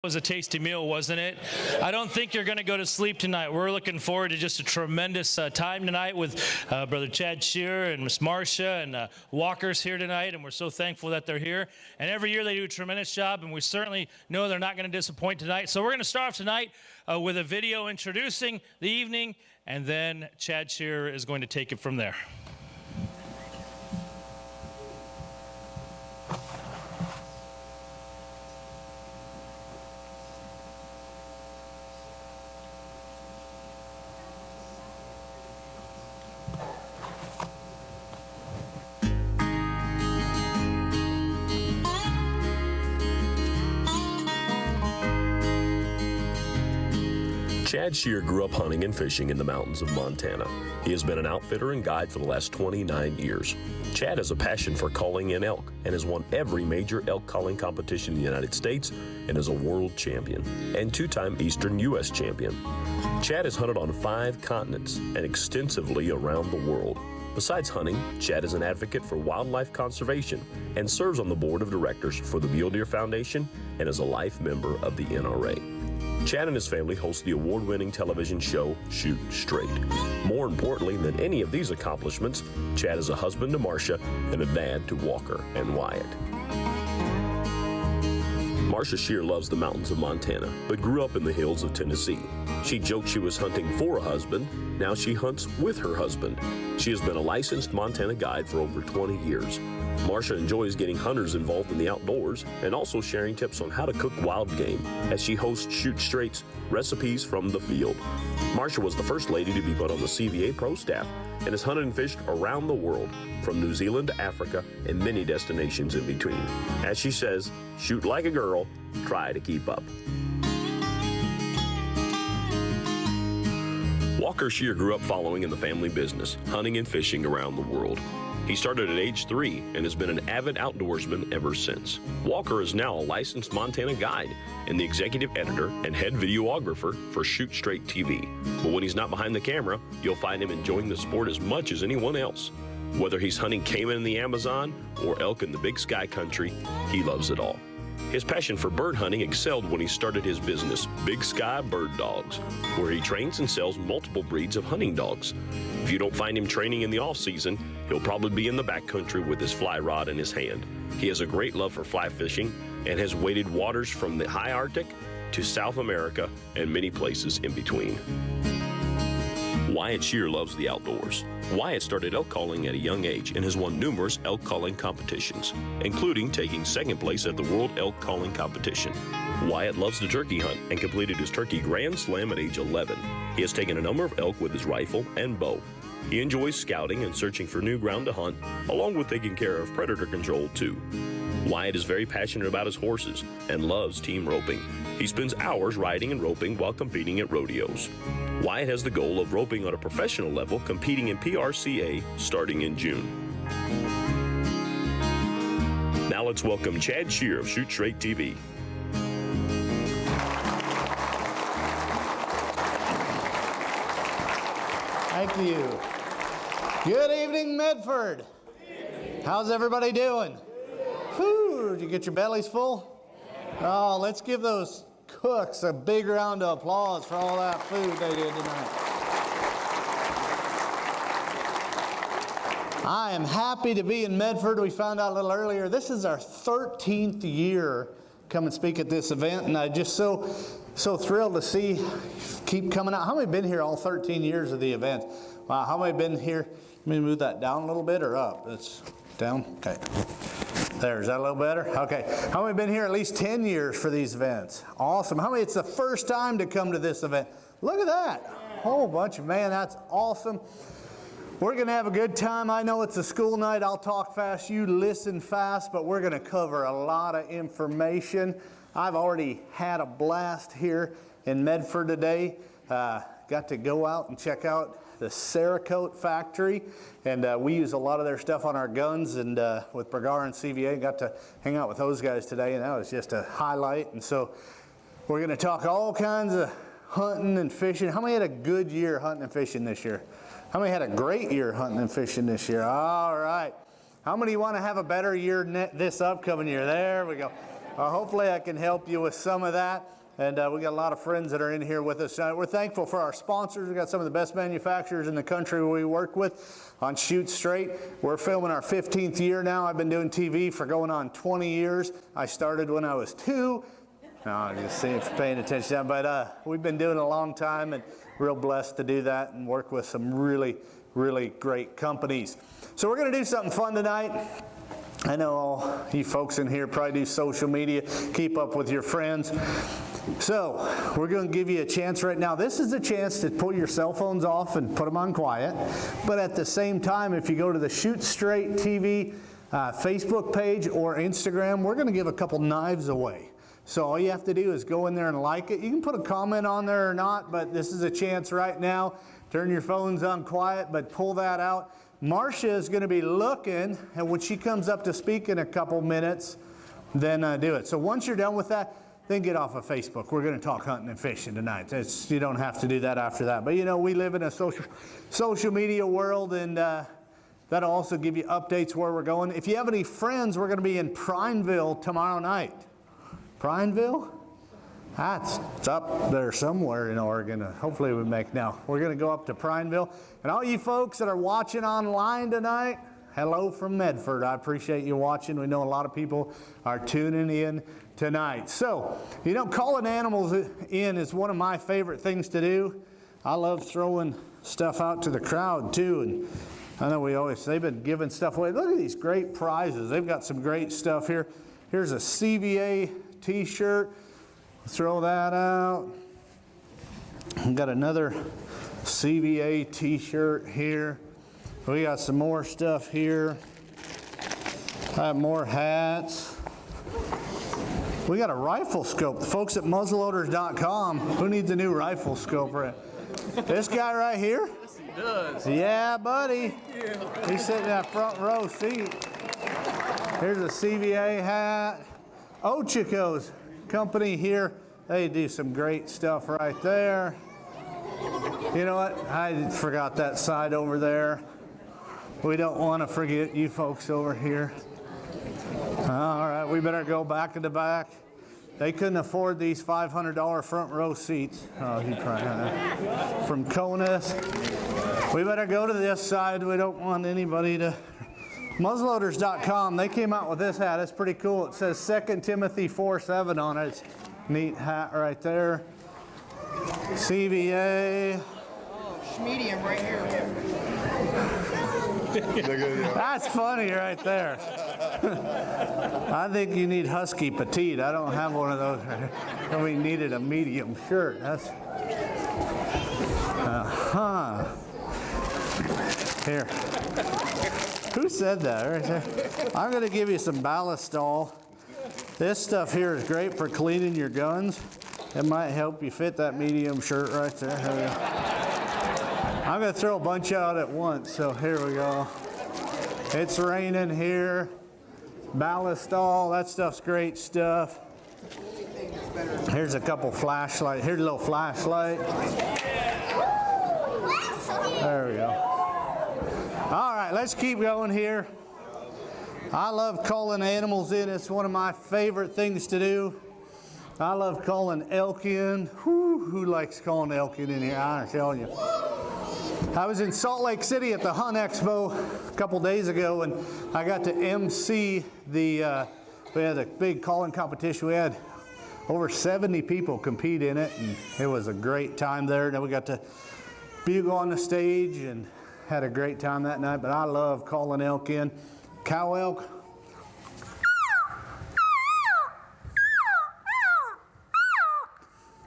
Was a tasty meal, wasn't it? I don't think you're going to go to sleep tonight. We're looking forward to just a tremendous time tonight with Brother Chad Schearer and Miss Marcia and Walker's here tonight, and we're so thankful that they're here. And every year they do a tremendous job, and we certainly know they're not going to disappoint tonight. So we're going to start off tonight with a video introducing the evening, and then Chad Schearer is going to take it from there. Chad Schearer grew up hunting and fishing in the mountains of Montana. He has been an outfitter and guide for the last 29 years. Chad has a passion for calling in elk and has won every major elk calling competition in the United States and is a world champion and two-time Eastern U.S. champion. Chad has hunted on 5 continents and extensively around the world. Besides hunting, Chad is an advocate for wildlife conservation and serves on the board of directors for the Mule Deer Foundation and is a life member of the NRA. Chad and his family host the award-winning television show Shoot Straight. More importantly than any of these accomplishments, Chad is a husband to Marcia and a dad to Walker and Wyatt. Marcia Schearer loves the mountains of Montana, but grew up in the hills of Tennessee. She joked she was hunting for a husband. Now she hunts with her husband. She has been a licensed Montana guide for over 20 years. Marcia enjoys getting hunters involved in the outdoors and also sharing tips on how to cook wild game as she hosts Shoot Straight's Recipes from the Field. Marcia was the first lady to be put on the CVA Pro staff and has hunted and fished around the world, from New Zealand to Africa and many destinations in between. As she says, shoot like a girl, try to keep up. Walker Schearer grew up following in the family business, hunting and fishing around the world. He started at age 3 and has been an avid outdoorsman ever since. Walker is now a licensed Montana guide and the executive editor and head videographer for Shoot Straight TV. But when he's not behind the camera, you'll find him enjoying the sport as much as anyone else. Whether he's hunting caiman in the Amazon or elk in the Big Sky Country, he loves it all. His passion for bird hunting excelled when he started his business, Big Sky Bird Dogs, where he trains and sells multiple breeds of hunting dogs. If you don't find him training in the off-season, he'll probably be in the backcountry with his fly rod in his hand. He has a great love for fly fishing and has waded waters from the high Arctic to South America and many places in between. Wyatt Schearer loves the outdoors. Wyatt started elk calling at a young age and has won numerous elk calling competitions, including taking second place at the World Elk Calling Competition. Wyatt loves the turkey hunt and completed his turkey Grand Slam at age 11. He has taken a number of elk with his rifle and bow. He enjoys scouting and searching for new ground to hunt, along with taking care of predator control too. Wyatt is very passionate about his horses and loves team roping. He spends hours riding and roping while competing at rodeos. Wyatt has the goal of roping on a professional level, competing in PRCA starting in June. Now let's welcome Chad Schearer of Shoot Straight TV. Thank you. Good evening, Medford. How's everybody doing? Whew, did you get your bellies full? Oh, let's give those cooks a big round of applause for all that food they did tonight. I am happy to be in Medford. We found out a little earlier, this is our 13th year come and speak at this event, and I'm just so thrilled to see keep coming out. How many have been here all 13 years of the event? Wow, how many have been here? Let me move that down a little bit or up? That's down, okay. There, is that a little better? Okay. How many have been here at least 10 years for these events? Awesome. How many it's the first time to come to this event? Look at that. Whole bunch of, man, that's awesome. We're going to have a good time. I know it's a school night. I'll talk fast. You listen fast, but we're going to cover a lot of information. I've already had a blast here in Medford today. Got to go out and check out the Cerakote factory, and we use a lot of their stuff on our guns, and with Bergar and CVA, got to hang out with those guys today, and that was just a highlight. And so we're going to talk all kinds of hunting and fishing. How many had a good year hunting and fishing this year? How many had a great year hunting and fishing this year? All right. How many want to have a better year this upcoming year? There we go. hopefully I can help you with some of that. And we got a lot of friends that are in here with us tonight. We're thankful for our sponsors. We got some of the best manufacturers in the country we work with on Shoot Straight. We're filming our 15th year now. I've been doing TV for going on 20 years. I started when I was 2. No, I'm just seeing if you're paying attention. But we've been doing it a long time, and real blessed to do that and work with some really, really great companies. So we're going to do something fun tonight. I know all you folks in here probably do social media, keep up with your friends. So we're going to give you a chance right now. This is a chance to pull your cell phones off and put them on quiet. But at the same time, if you go to the Shoot Straight TV Facebook page or Instagram, we're going to give a couple knives away. So all you have to do is go in there and like it. You can put a comment on there or not, but this is a chance right now. Turn your phones on quiet, but pull that out. Marcia is going to be looking, and when she comes up to speak in a couple minutes, then do it. So once you're done with that, then get off of Facebook. We're going to talk hunting and fishing tonight. You don't have to do that after that. But you know, we live in a social media world, and that'll also give you updates where we're going. If you have any friends, we're going to be in Prineville tomorrow night. Prineville? It's up there somewhere in Oregon. Hopefully we make now. We're going to go up to Prineville. And all you folks that are watching online tonight, hello from Medford. I appreciate you watching. We know a lot of people are tuning in tonight. So, you know, calling animals in is one of my favorite things to do. I love throwing stuff out to the crowd too. And I know they've been giving stuff away. Look at these great prizes. They've got some great stuff here. Here's a CVA t-shirt. Throw that out. We've got another CVA t-shirt here. We got some more stuff here. I have more hats. We got a rifle scope. The folks at muzzleloaders.com. Who needs a new rifle scope? This guy right here? Yes, he does. Yeah, buddy. He's sitting in that front row seat. Here's a CVA hat. Ochiko's company here. They do some great stuff right there. You know what? I forgot that side over there. We don't want to forget you folks over here. All right, we better go back in the back. They couldn't afford these $500 front row seats. Oh, he probably from Conus. We better go to this side. We don't want anybody to. Muzzleloaders.com, they came out with this hat. It's pretty cool. It says 2 Timothy 4:7 on it. It's a neat hat right there. CVA. Oh, medium right here. That's funny right there. I think you need husky petite. I don't have one of those right here. And we needed a medium shirt. That's here. Who said that? Right there. I'm going to give you some ballistol. This stuff here is great for cleaning your guns. It might help you fit that medium shirt right there. I'm going to throw a bunch out at once, so here we go. It's raining here. Ballistol, that stuff's great stuff. Here's a couple flashlights. Here's a little flashlight. There we go. All right, let's keep going here. I love calling animals in. It's one of my favorite things to do. I love calling elk in. Who likes calling elk in here? I'm telling you. I was in Salt Lake City at the Hunt Expo a couple days ago, and I got to MC we had a big calling competition. We had over 70 people compete in it, and it was a great time there. And then we got to bugle on the stage and had a great time that night. But I love calling elk in. Cow elk.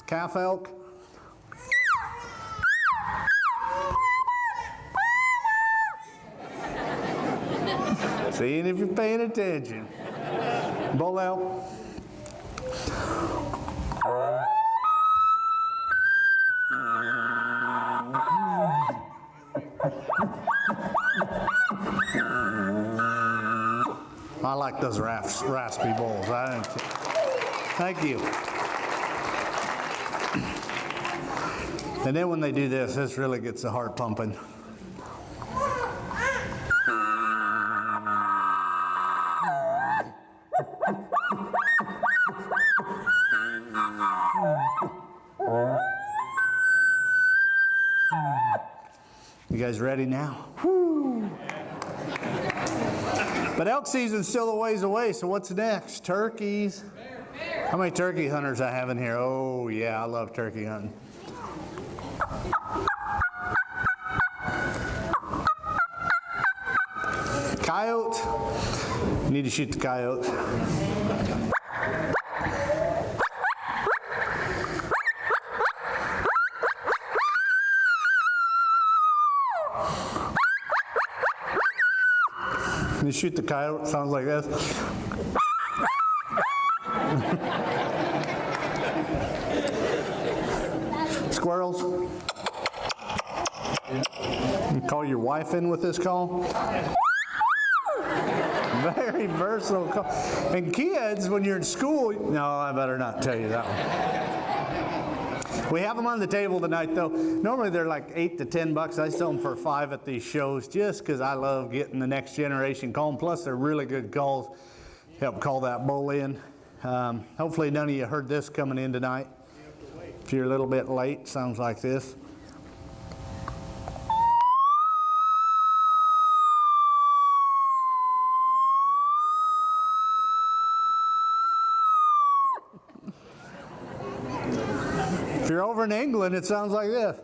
Calf elk. Seeing if you're paying attention. Bull elk. I like those raspy bulls. Thank you. And then when they do this, this really gets the heart pumping. You guys ready now? Woo! But elk season's still a ways away, so what's next? Turkeys. How many turkey hunters I have in here? Oh yeah, I love turkey hunting. Coyote. You need to shoot the coyote. You shoot the coyote, sounds like this. Squirrels. You call your wife in with this call? Very versatile call. And kids, when you're in school, no, I better not tell you that one. We have them on the table tonight, though. Normally they're like $8 to $10. I sell them for $5 at these shows just because I love getting the next generation calling. Plus, they're really good calls. Help call that bull in. Hopefully, none of you heard this coming in tonight. If you're a little bit late, sounds like this. If you're over in England, it sounds like this.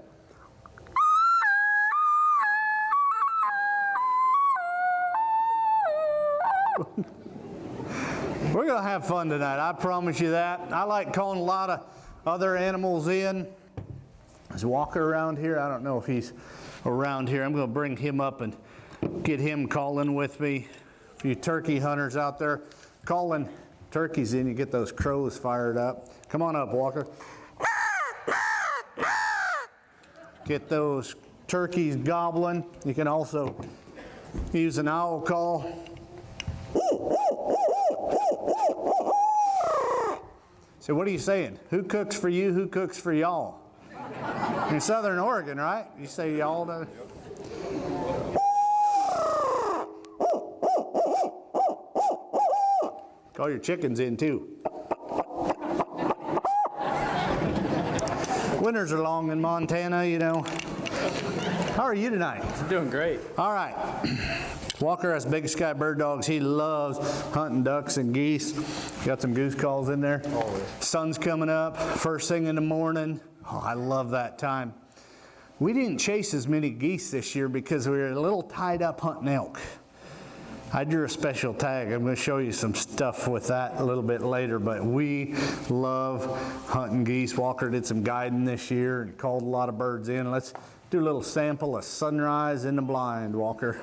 We're going to have fun tonight, I promise you that. I like calling a lot of other animals in. There's Walker around here. I don't know if he's around here. I'm going to bring him up and get him calling with me. A few turkey hunters out there calling turkeys in. You get those crows fired up. Come on up, Walker. Get those turkeys gobbling. You can also use an owl call. So what are you saying? Who cooks for you? Who cooks for y'all? In Southern Oregon, right? You say y'all. Call your chickens in too. Winters are long in Montana, you know. How are you tonight? I'm doing great. All right. Walker has Big Sky Bird Dogs. He loves hunting ducks and geese. Got some goose calls in there. Always. Sun's coming up, first thing in the morning. Oh, I love that time. We didn't chase as many geese this year because we were a little tied up hunting elk. I drew a special tag. I'm going to show you some stuff with that a little bit later, but we love hunting geese. Walker did some guiding this year and called a lot of birds in. Let's do a little sample of sunrise in the blind, Walker.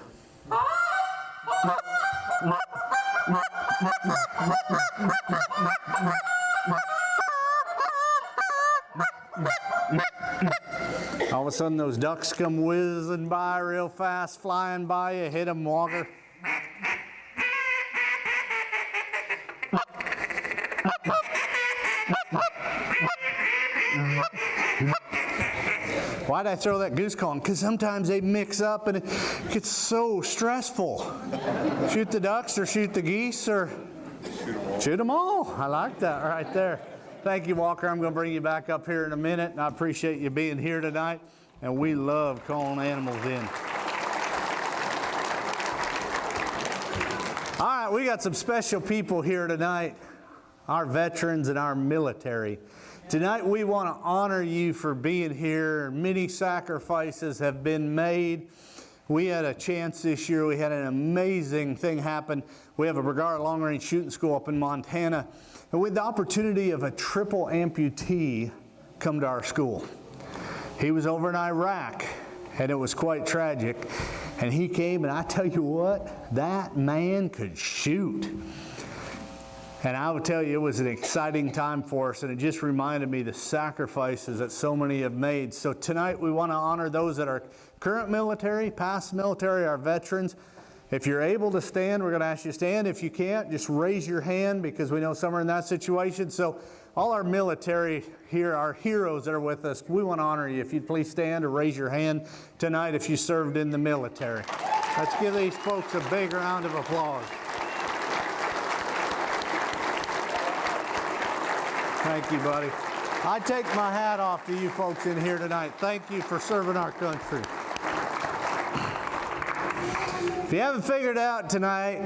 All of a sudden those ducks come whizzing by real fast, flying by you. Hit them, Walker. Why'd I throw that goose call in? Because sometimes they mix up and it gets so stressful. Shoot the ducks or shoot the geese or shoot them all. I like that right there. Thank you, Walker. I'm going to bring you back up here in a minute, and I appreciate you being here tonight. And we love calling animals in. All right, we got some special people here tonight, our veterans and our military. Tonight we want to honor you for being here. Many sacrifices have been made. We had a chance this year. We had an amazing thing happen. We have a Brigard Long Range Shooting School up in Montana. And we had the opportunity of a triple amputee come to our school. He was over in Iraq, and it was quite tragic. And he came, and I tell you what, that man could shoot. And I would tell you, it was an exciting time for us, and it just reminded me the sacrifices that so many have made. So tonight we want to honor those that are current military, past military, our veterans. If you're able to stand, we're going to ask you to stand. If you can't, just raise your hand because we know some are in that situation. So all our military here, our heroes that are with us, we want to honor you. If you'd please stand or raise your hand tonight if you served in the military. Let's give these folks a big round of applause. Thank you, buddy. I take my hat off to you folks in here tonight. Thank you for serving our country. If you haven't figured out tonight,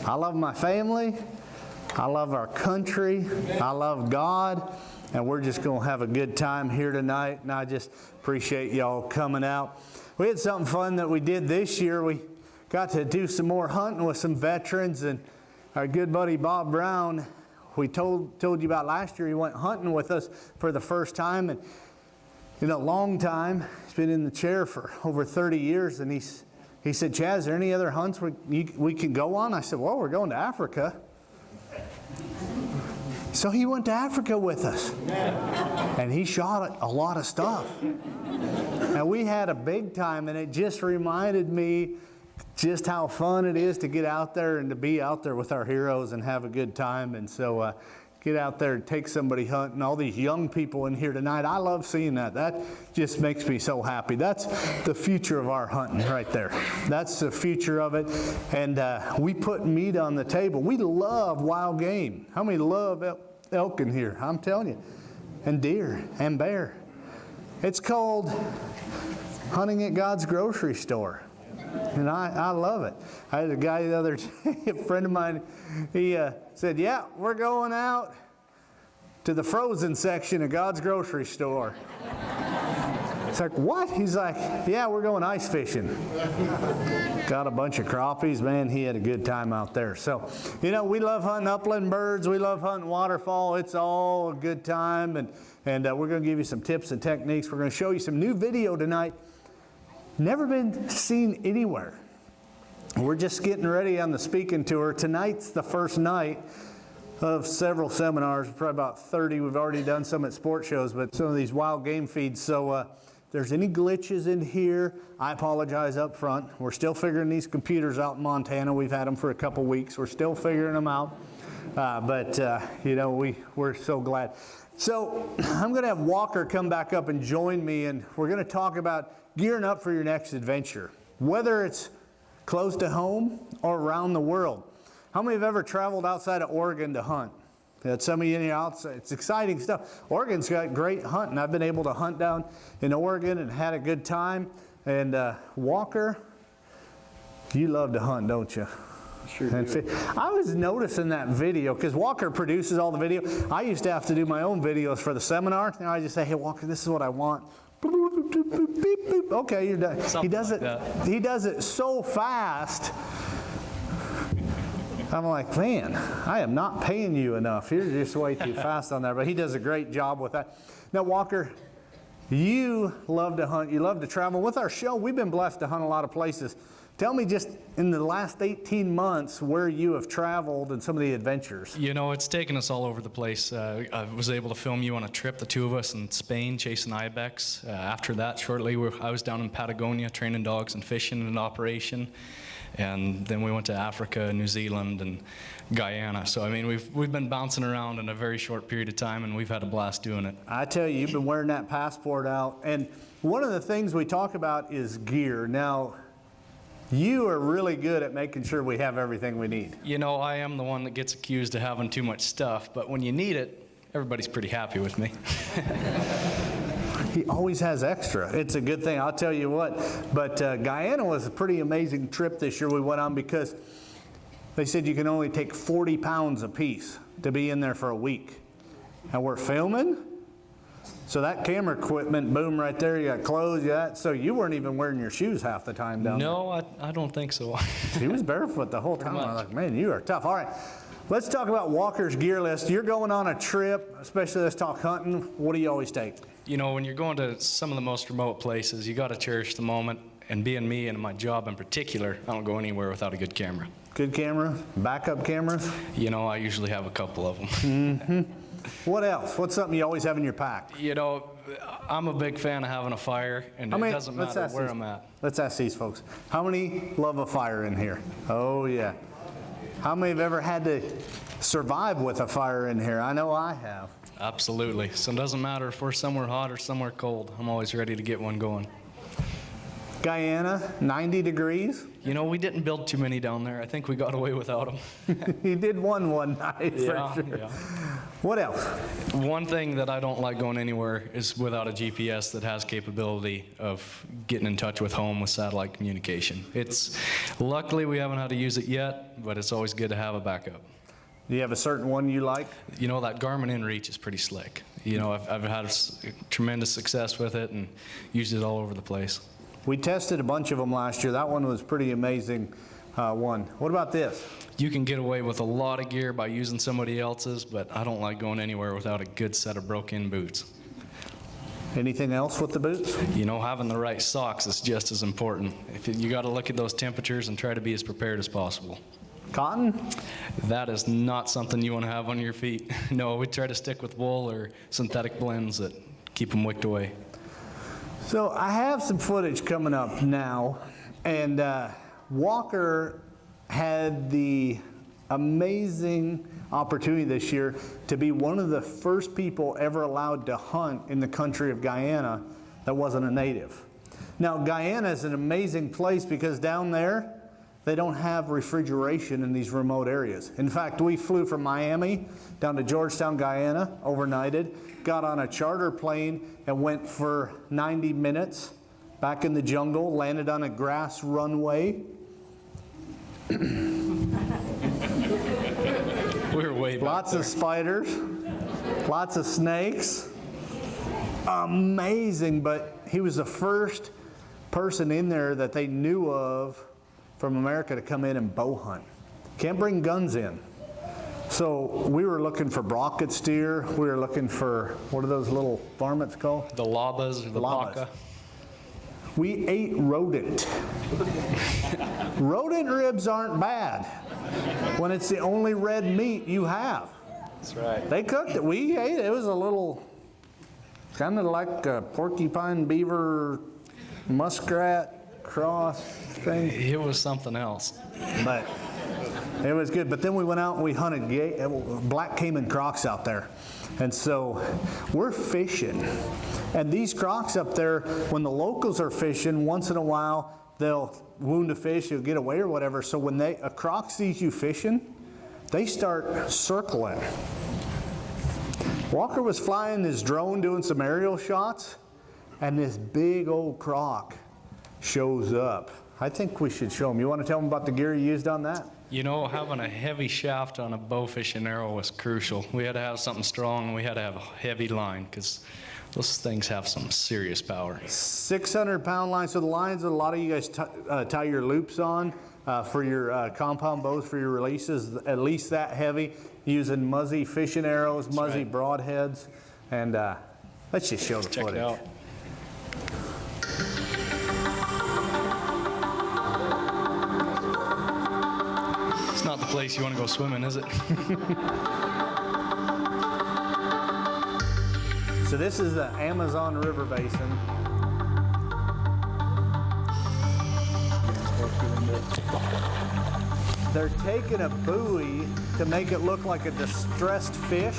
I love my family, I love our country, I love God, and we're just going to have a good time here tonight, and I just appreciate y'all coming out. We had something fun that we did this year. We got to do some more hunting with some veterans, and our good buddy Bob Brown, we told you about last year, he went hunting with us for the first time, and in a long time, he's been in the chair for over 30 years, and he said, Chad, is there any other hunts we can go on? I said, well, we're going to Africa. So he went to Africa with us, and he shot a lot of stuff. And we had a big time, and it just reminded me just how fun it is to get out there and to be out there with our heroes and have a good time. And so get out there and take somebody hunting. All these young people in here tonight, I love seeing that. That just makes me so happy. That's the future of our hunting right there. That's the future of it. And we put meat on the table. We love wild game. How many love elk in here? I'm telling you. And deer and bear. It's called hunting at God's grocery store. And I love it. I had a guy the other day, a friend of mine, he said, yeah, we're going out to the frozen section of God's grocery store. It's like, what? He's like, yeah, we're going ice fishing. Got a bunch of crappies. Man, he had a good time out there. So, you know, we love hunting upland birds. We love hunting waterfowl. It's all a good time. And we're going to give you some tips and techniques. We're going to show you some new video tonight. Never been seen anywhere. We're just getting ready on the speaking tour. Tonight's the first night of several seminars, probably about 30. We've already done some at sports shows, but some of these wild game feeds. So if there's any glitches in here, I apologize up front. We're still figuring these computers out in Montana. We've had them for a couple weeks. We're still figuring them out. You know, we're so glad. So I'm going to have Walker come back up and join me, and we're going to talk about gearing up for your next adventure, whether it's close to home or around the world. How many have ever traveled outside of Oregon to hunt? Got some of you in here outside. It's exciting stuff. Oregon's got great hunting. I've been able to hunt down in Oregon and had a good time. And Walker, you love to hunt, don't you? Sure do. I was noticing that video, because Walker produces all the video. I used to have to do my own videos for the seminar. Now I just say, hey, Walker, this is what I want. Okay, you're done. He does it so fast. I'm like, man, I am not paying you enough. You're just way too fast on that. But he does a great job with that. Now, Walker, you love to hunt. You love to travel. With our show, we've been blessed to hunt a lot of places. Tell me, just in the last 18 months, where you have traveled and some of the adventures. You know, it's taken us all over the place. I was able to film you on a trip, the two of us in Spain, chasing ibex. After that, shortly, I was down in Patagonia training dogs and fishing in an operation. And then we went to Africa, New Zealand, and Guyana. So, I mean, we've been bouncing around in a very short period of time, and we've had a blast doing it. I tell you, you've been wearing that passport out. And one of the things we talk about is gear. Now, you are really good at making sure we have everything we need. You know, I am the one that gets accused of having too much stuff, but when you need it, everybody's pretty happy with me. He always has extra. It's a good thing, I'll tell you what. But Guyana was a pretty amazing trip this year we went on, because they said you can only take 40 pounds a piece to be in there for a week. And we're filming. So that camera equipment, boom, right there, you got clothes, you got, so you weren't even wearing your shoes half the time down there. No, I don't think so. He was barefoot the whole time. I was like, man, you are tough. All right, let's talk about Walker's gear list. You're going on a trip, especially let's talk hunting. What do you always take? You know, when you're going to some of the most remote places, you got to cherish the moment. And being me and my job in particular, I don't go anywhere without a good camera. Good camera? Backup cameras? You know, I usually have a couple of them. Mm-hmm. What else? What's something you always have in your pack? You know, I'm a big fan of having a fire, and it doesn't matter where I'm at. Let's ask these folks. How many love a fire in here? Oh, yeah. How many have ever had to survive with a fire in here? I know I have. Absolutely. So it doesn't matter if we're somewhere hot or somewhere cold. I'm always ready to get one going. Guyana, 90 degrees. You know, we didn't build too many down there. I think we got away without them. He did one night, for sure. Yeah. What else? One thing that I don't like going anywhere is without a GPS that has capability of getting in touch with home with satellite communication. Luckily we haven't had to use it yet, but it's always good to have a backup. Do you have a certain one you like? You know, that Garmin InReach is pretty slick. You know, I've had tremendous success with it and used it all over the place. We tested a bunch of them last year. That one was pretty amazing one. What about this? You can get away with a lot of gear by using somebody else's, but I don't like going anywhere without a good set of broke-in boots. Anything else with the boots? You know, having the right socks is just as important. You got to look at those temperatures and try to be as prepared as possible. Cotton? That is not something you want to have on your feet. No, we try to stick with wool or synthetic blends that keep them wicked away. So I have some footage coming up now, and Walker had the amazing opportunity this year to be one of the first people ever allowed to hunt in the country of Guyana that wasn't a native. Now, Guyana is an amazing place because down there, they don't have refrigeration in these remote areas. In fact, we flew from Miami down to Georgetown, Guyana, overnighted, got on a charter plane and went for 90 minutes back in the jungle, landed on a grass runway. We were way back Lots there. of spiders, lots of snakes. Amazing, but he was the first person in there that they knew of from America to come in and bow hunt. Can't bring guns in. So we were looking for brocket deer. We were looking for, what are those little varmints called? The labas or the Labas. baka. We ate rodent. Rodent ribs aren't bad when it's the only red meat you have. That's right. They cooked it. We ate it. It was a little, kind of like a porcupine, beaver, muskrat cross thing. It was something else. But it was good. But then we went out and we hunted black caiman crocs out there. And so we're fishing. And these crocs up there, when the locals are fishing, once in a while, they'll wound a fish, you'll get away or whatever. So when a croc sees you fishing, they start circling. Walker was flying his drone doing some aerial shots, and this big old croc shows up. I think we should show him. You want to tell him about the gear you used on that? You know, having a heavy shaft on a bow fishing arrow was crucial. We had to have something strong, and we had to have a heavy line, because those things have some serious power. 600-pound line. So the lines that a lot of you guys tie your loops on for your compound bows for your releases, at least that heavy, using Muzzy fishing arrows, That's Muzzy right. broadheads. And let's just show the Check footage. it out. It's not the place you want to go swimming, is it? So this is the Amazon River Basin. They're taking a buoy to make it look like a distressed fish,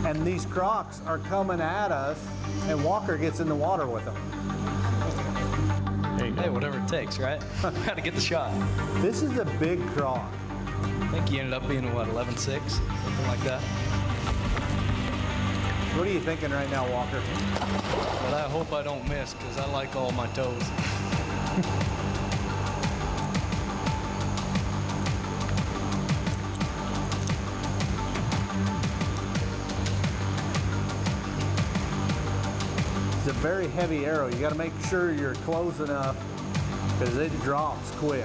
and these crocs are coming at us, and Walker gets in the water with them. Hey, whatever it takes, right? Got to get the shot. This is a big croc. I think he ended up being, what, 11.6? Something like that. What are you thinking right now, Walker? But I hope I don't miss, because I like all my toes. It's a very heavy arrow. You got to make sure you're close enough because it drops quick.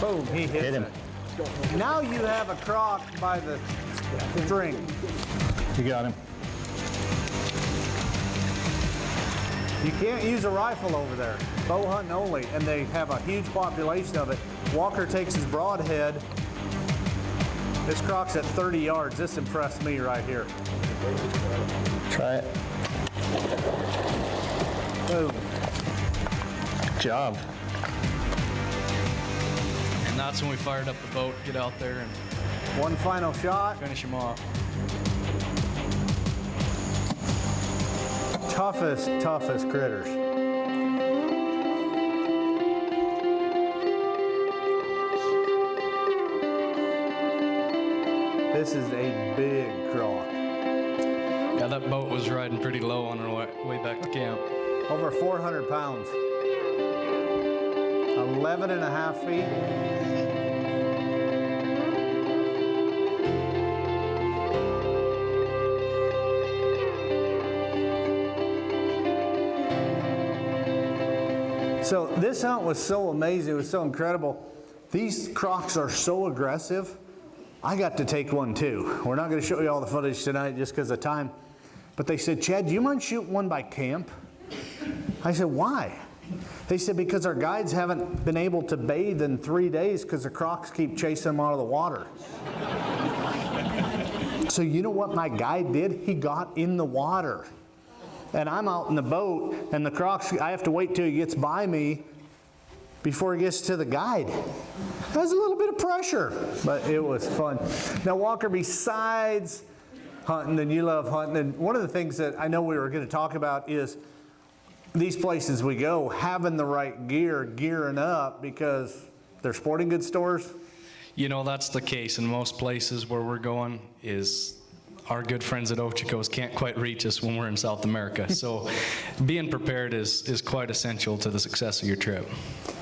Boom, he hit him. Now you have a croc by the string. You got him. You can't use a rifle over there. Bow hunting only, and they have a huge population of it. Walker takes his broadhead. This croc's at 30 yards. This impressed me right here. Try it. Boom. Good job. And that's when we fired up the boat, get out there and One final shot. finish him off. toughest critters. This is a big croc. Yeah, that boat was riding pretty low on our way back to camp. Over 400 pounds. 11 and a half feet. So this hunt was so amazing, it was so incredible. These crocs are so aggressive. I got to take one too. We're not going to show you all the footage tonight just because of time. But they said, Chad, do you mind shooting one by camp? I said, why? They said, because our guides haven't been able to bathe in 3 days because the crocs keep chasing them out of the water. So you know what my guide did? He got in the water. And I'm out in the boat, and the crocs, I have to wait till he gets by me before he gets to the guide. That was a little bit of pressure, but it was fun. Now, Walker, besides hunting, and you love hunting, and one of the things that I know we were going to talk about is these places we go, having the right gear, gearing up, because they're sporting goods stores. You know, that's the case in most places where we're going. Is our good friends at Ochiko's can't quite reach us when we're in South America. So being prepared is quite essential to the success of your trip.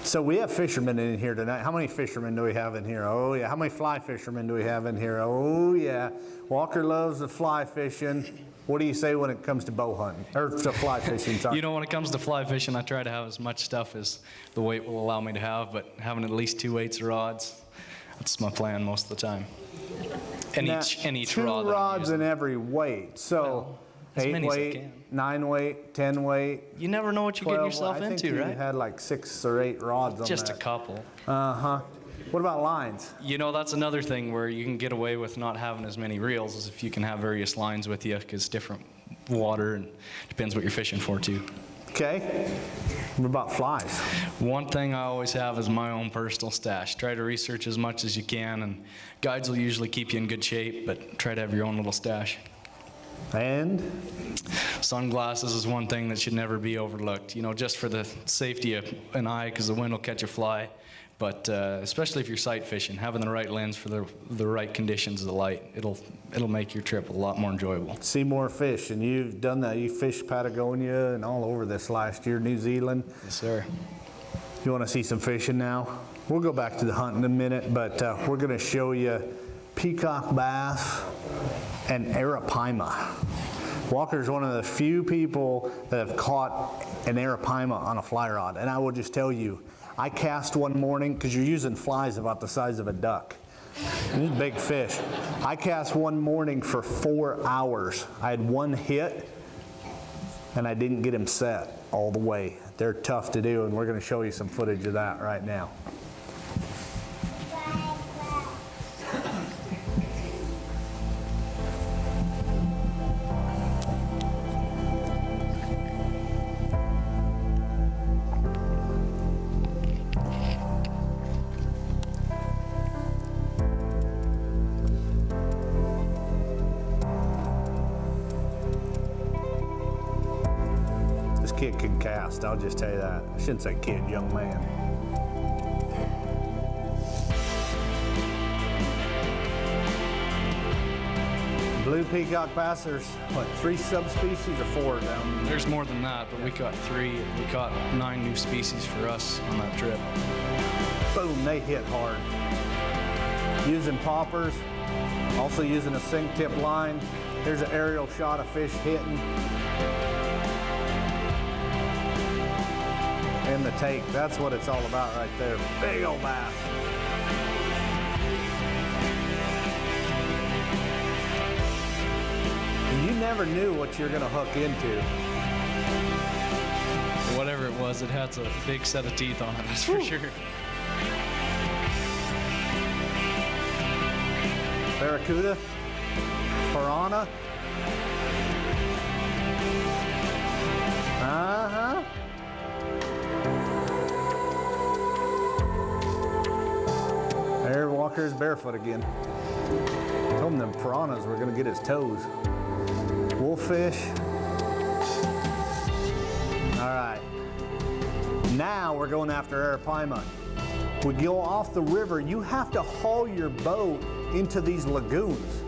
So we have fishermen in here tonight. How many fishermen do we have in here? Oh yeah. How many fly fishermen do we have in here? Oh yeah. Walker loves the fly fishing. What do you say when it comes to bow hunting? Or to fly fishing, sorry. You know, when it comes to fly fishing, I try to have as much stuff as the weight will allow me to have, but having at least 2 weights of rods, that's my plan most of the time. And Now, each two rod that I'm rods using. in every weight. So Well, as 8 many as I weight, can. 9 weight, 10 weight. You never know what you're 12 getting yourself I think into, you right? had like 6 or 8 rods on Just a that. couple. Uh-huh. What about lines? You know, that's another thing where you can get away with not having as many reels as if you can have various lines with you, because different water and depends what you're fishing for too. Okay. What about flies? One thing I always have is my own personal stash. Try to research as much as you can, and guides will usually keep you in good shape, but try to have your own little stash. And Sunglasses is one thing that should never be overlooked, you know, just for the safety of an eye, because the wind will catch a fly. But especially if you're sight fishing, having the right lens for the right conditions of the light, it'll make your trip a lot more enjoyable. see more fish. And you've done that. You fished Patagonia and all over this last year, New Zealand. Yes, sir. You want to see some fishing now? We'll go back to the hunting in a minute, but we're going to show you peacock bass and arapaima. Walker's one of the few people that have caught an arapaima on a fly rod. And I will just tell you, I cast one morning, because you're using flies about the size of a duck. These big fish. I cast one morning for 4 hours. I had one hit, and I didn't get him set all the way. They're tough to do, and we're going to show you some footage of that right now. Kid can cast, I'll just tell you that. I shouldn't say kid, young man. Blue peacock bass, there's what, 3 subspecies or 4 down there? There's more than that, but we caught 3. We caught 9 new species for us on that trip. Boom, they hit hard. Using poppers, also using a sink tip line. Here's an aerial shot of fish hitting. And the take, that's what it's all about right there. Big old bass. And you never knew what you're gonna hook into. Whatever it was, it had a big set of teeth on it, that's for sure. Barracuda, piranha. Uh-huh. There, Walker's barefoot again. Told him them piranhas were gonna get his toes. Wolffish. we're going after arapaima. We go off the river, you have to haul your boat into these lagoons.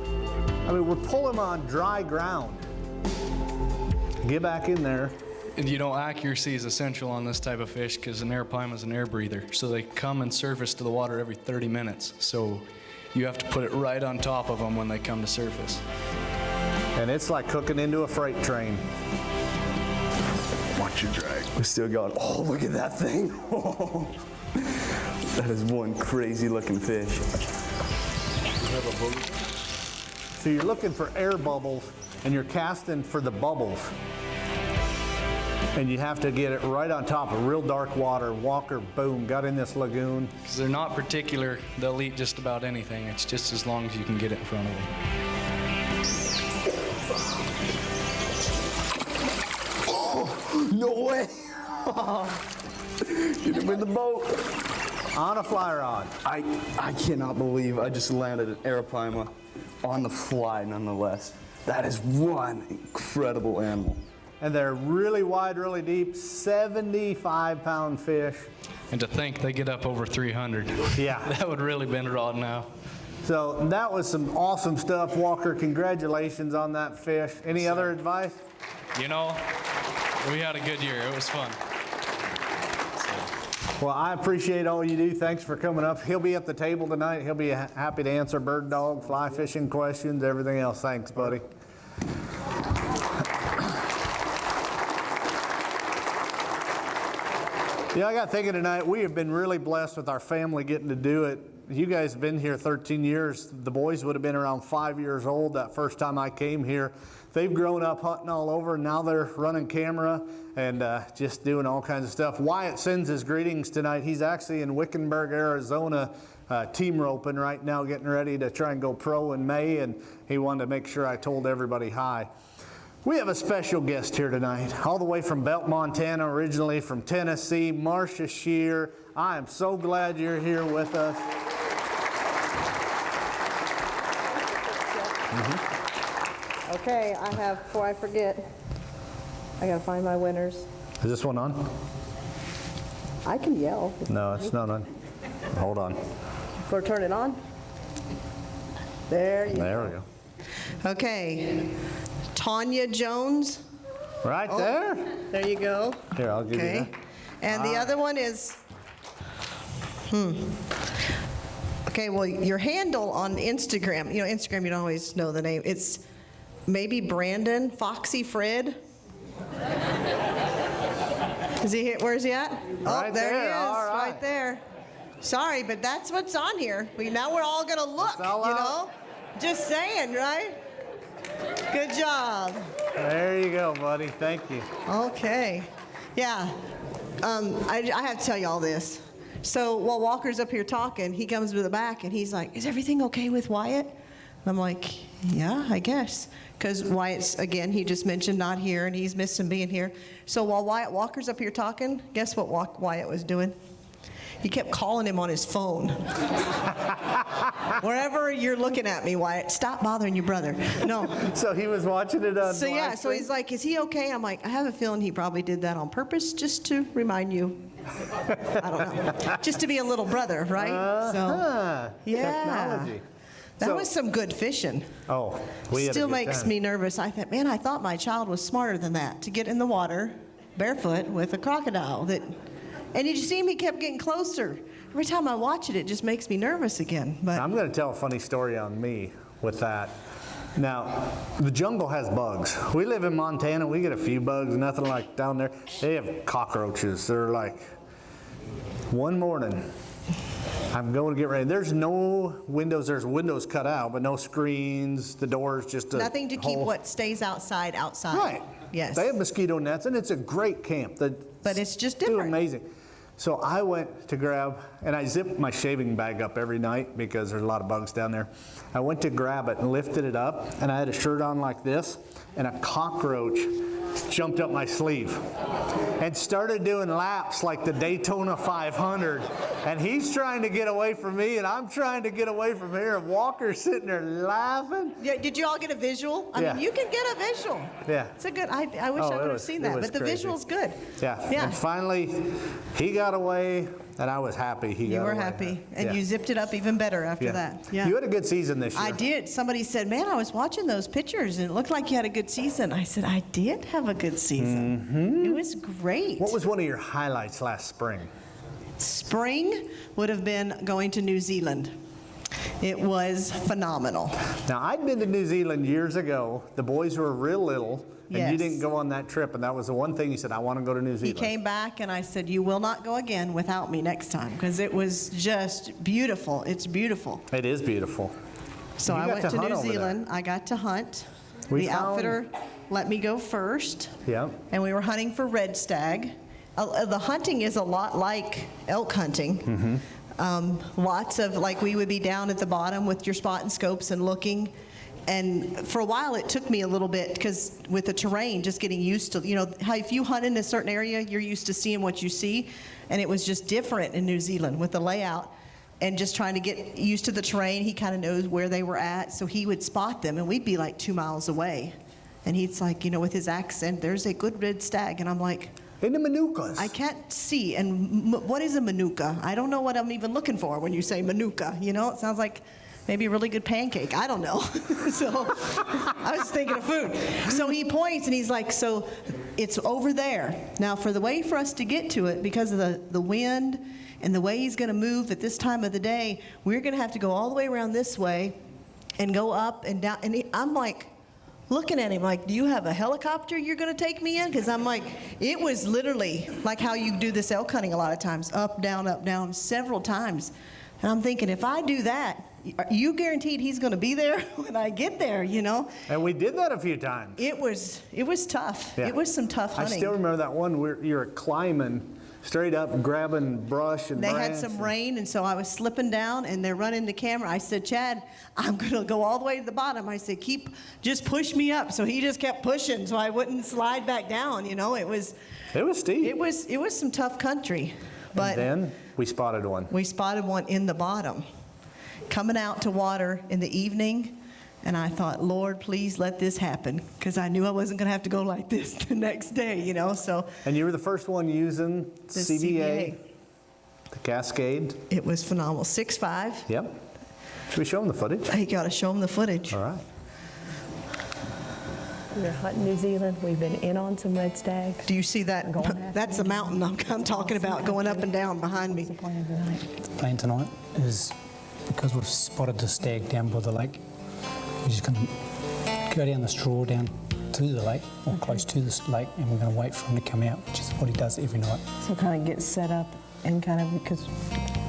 I mean, we're pulling on dry ground. Get back in there. And you know, accuracy is essential on this type of fish because an arapaima is an air breather. So they come and surface to the water every 30 minutes. So you have to put it right on top of them when they come to surface. And it's like cooking into a freight train. Watch your drag. We're still going. Oh, look at that thing. That is one crazy looking fish. So you're looking for air bubbles and you're casting for the bubbles. And you have to get it right on top of real dark water. Walker, boom, got in this lagoon. Because they're not particular, they'll eat just about anything. It's just as long as you can get it in front of them. Oh, no way. Get him in the boat. On a fly rod. I cannot believe I just landed an arapaima on the fly nonetheless. That is one incredible animal. And they're really wide, really deep, 75-pound fish. And to think they get up over 300. Yeah. That would really been rod now. So that was some awesome stuff, Walker. Congratulations on that fish. Any other advice? You know, we had a good year. It was fun. Well, I appreciate all you do. Thanks for coming up. He'll be at the table tonight. He'll be happy to answer bird dog, fly fishing questions, everything else. Thanks, buddy. Yeah, I got thinking tonight, we have been really blessed with our family getting to do it. You guys have been here 13 years. The boys would have been around 5 years old that first time I came here. They've grown up hunting all over, and now they're running camera and just doing all kinds of stuff. Wyatt sends his greetings tonight. He's actually in Wickenburg, Arizona, team roping right now, getting ready to try and go pro in May, and he wanted to make sure I told everybody hi. We have a special guest here tonight, all the way from Belt, Montana, originally from Tennessee, Marcia Schearer. I am so glad you're here with us. Okay, I have, before I forget, I gotta find my winners. Is this one on? I can yell. No, it's not on. Hold on. Or turn it on. There you go. There we go. Okay, Tanya Jones. Right there? There you go. Here, I'll give you Okay. that. And the other one is, Okay, well, your handle on Instagram, you know, Instagram, you don't always know the name. It's maybe Brandon Foxy Fred. Is he here? Where's he at? Right Oh, there he there, is, all right. right there. Sorry, but that's what's on here. Now we're all gonna look, It's all you out. know? Just saying, right? Good job. There you go, buddy. Thank you. Okay. Yeah. I have to tell you all this. So while Walker's up here talking, he comes to the back and he's like, "Is everything okay with Wyatt?" And I'm like, "Yeah, I guess." Because Wyatt's, again, he just mentioned not here and he's missing being here. So while Wyatt Walker's up here talking, guess what Wyatt was doing? He kept calling him on his phone. Wherever you're looking at me, Wyatt, stop bothering your brother. No. So he was watching it on So yeah, live so he's stream? like, "Is he okay?" I'm like, "I have a feeling he probably did that on purpose just to remind you." I don't know. Just to be a little brother, right? Huh. Yeah. Technology. That So- was some good fishing. Oh, we had a Still good makes time. me nervous. I thought, man, I thought my child was smarter than that to get in the water barefoot with a crocodile. And did you see him? He kept getting closer. Every time I watch it, it just makes me nervous again. But I'm going to tell a funny story on me with that. Now, the jungle has bugs. We live in Montana. We get a few bugs, nothing like down there. They have cockroaches. They're like, one morning, I'm going to get ready. There's no windows. There's windows cut out, but no screens. The door's just a nothing to keep hole. what stays outside. Right. Yes. They have mosquito nets, and it's a great camp. But it's just do different. amazing. So I went to grab, and I zip my shaving bag up every night because there's a lot of bugs down there. I went to grab it and lifted it up, and I had a shirt on like this, and a cockroach jumped up my sleeve and started doing laps like the Daytona 500. And he's trying to get away from me, and I'm trying to get away from here. And Walker's sitting there laughing. Yeah, did you all get a visual? I Yeah. mean, you can get a visual. Yeah. It's a good, I wish Oh, I it would have was- seen it that, was but the crazy. visual's good. Yeah. Yeah. And finally, he got away, and I was happy he got You away. were happy, and Yeah. you zipped it up even better after Yeah. that. Yeah. You had a good season this year. I did. Somebody said, man, I was watching those pictures, and it looked like you had a good season. I said, I did have a good season. It was great. What was one of your highlights last spring? Spring would have been going to New Zealand. It was phenomenal. Now, I'd been to New Zealand years ago. The boys were real little, and you Yes. didn't go on that trip, and that was the one thing you said, I want to go to New He Zealand. came back, and I said, you will not go again without me next time, because it was just beautiful. It's beautiful. It is beautiful. So You I got went to to hunt New over there. Zealand. I got to hunt. We The found- outfitter let me go first. Yeah. And we were hunting for red stag. The hunting is a lot like elk hunting. Lots of, like, we would be down at the bottom with your spot and scopes and looking. And for a while, it took me a little bit, because with the terrain, just getting used to, how if you hunt in a certain area, you're used to seeing what you see. And it was just different in New Zealand with the layout. And just trying to get used to the terrain, he kind of knows where they were at, so he would spot them, and we'd be like 2 miles away. And he's like, with his accent, there's a good red stag. And I'm like, In the Manukas. I can't see. And what is a manuka? I don't know what I'm even looking for when you say manuka. It sounds like maybe a really good pancake. I don't know. So I was thinking of food. So he points and he's like, so it's over there. Now, for the way for us to get to it, because of the wind and the way he's going to move at this time of the day, we're going to have to go all the way around this way and go up and down. And I'm like, looking at him like, do you have a helicopter you're going to take me in? Because I'm like, it was literally like how you do this elk hunting a lot of times, up, down, several times. And I'm thinking, if I do that, are you guaranteed he's going to be there when I get there, And we did that a few times. It was tough. Yeah. It was some tough hunting. I still remember that one where you were climbing straight up, grabbing brush and They had branch some and- rain, and so I was slipping down, and they're running the camera. I said, Chad, I'm going to go all the way to the bottom. I said, just push me up. So he just kept pushing so I wouldn't slide back down. It was steep. it was some tough country. But And then we spotted one. we spotted one in the bottom, coming out to water in the evening. And I thought, Lord, please let this happen, because I knew I wasn't going to have to go like this the next day, so. And you were the first one using The CBA, the Cascade. It was phenomenal. 6.5. Yep. Should we show them the footage? You got to show them the footage. All right. We're hunting New Zealand. We've been in on some red stags. Do you see that? Going after That's the them. mountain I'm talking about, going up and down behind me. What's the plan tonight? Plan tonight is, because we've spotted the stag down by the lake, we're just going to go down the straw down to the lake, or close to the lake, and we're going to wait for him to come out, which is what he does every night. So kind of get set up and kind of, because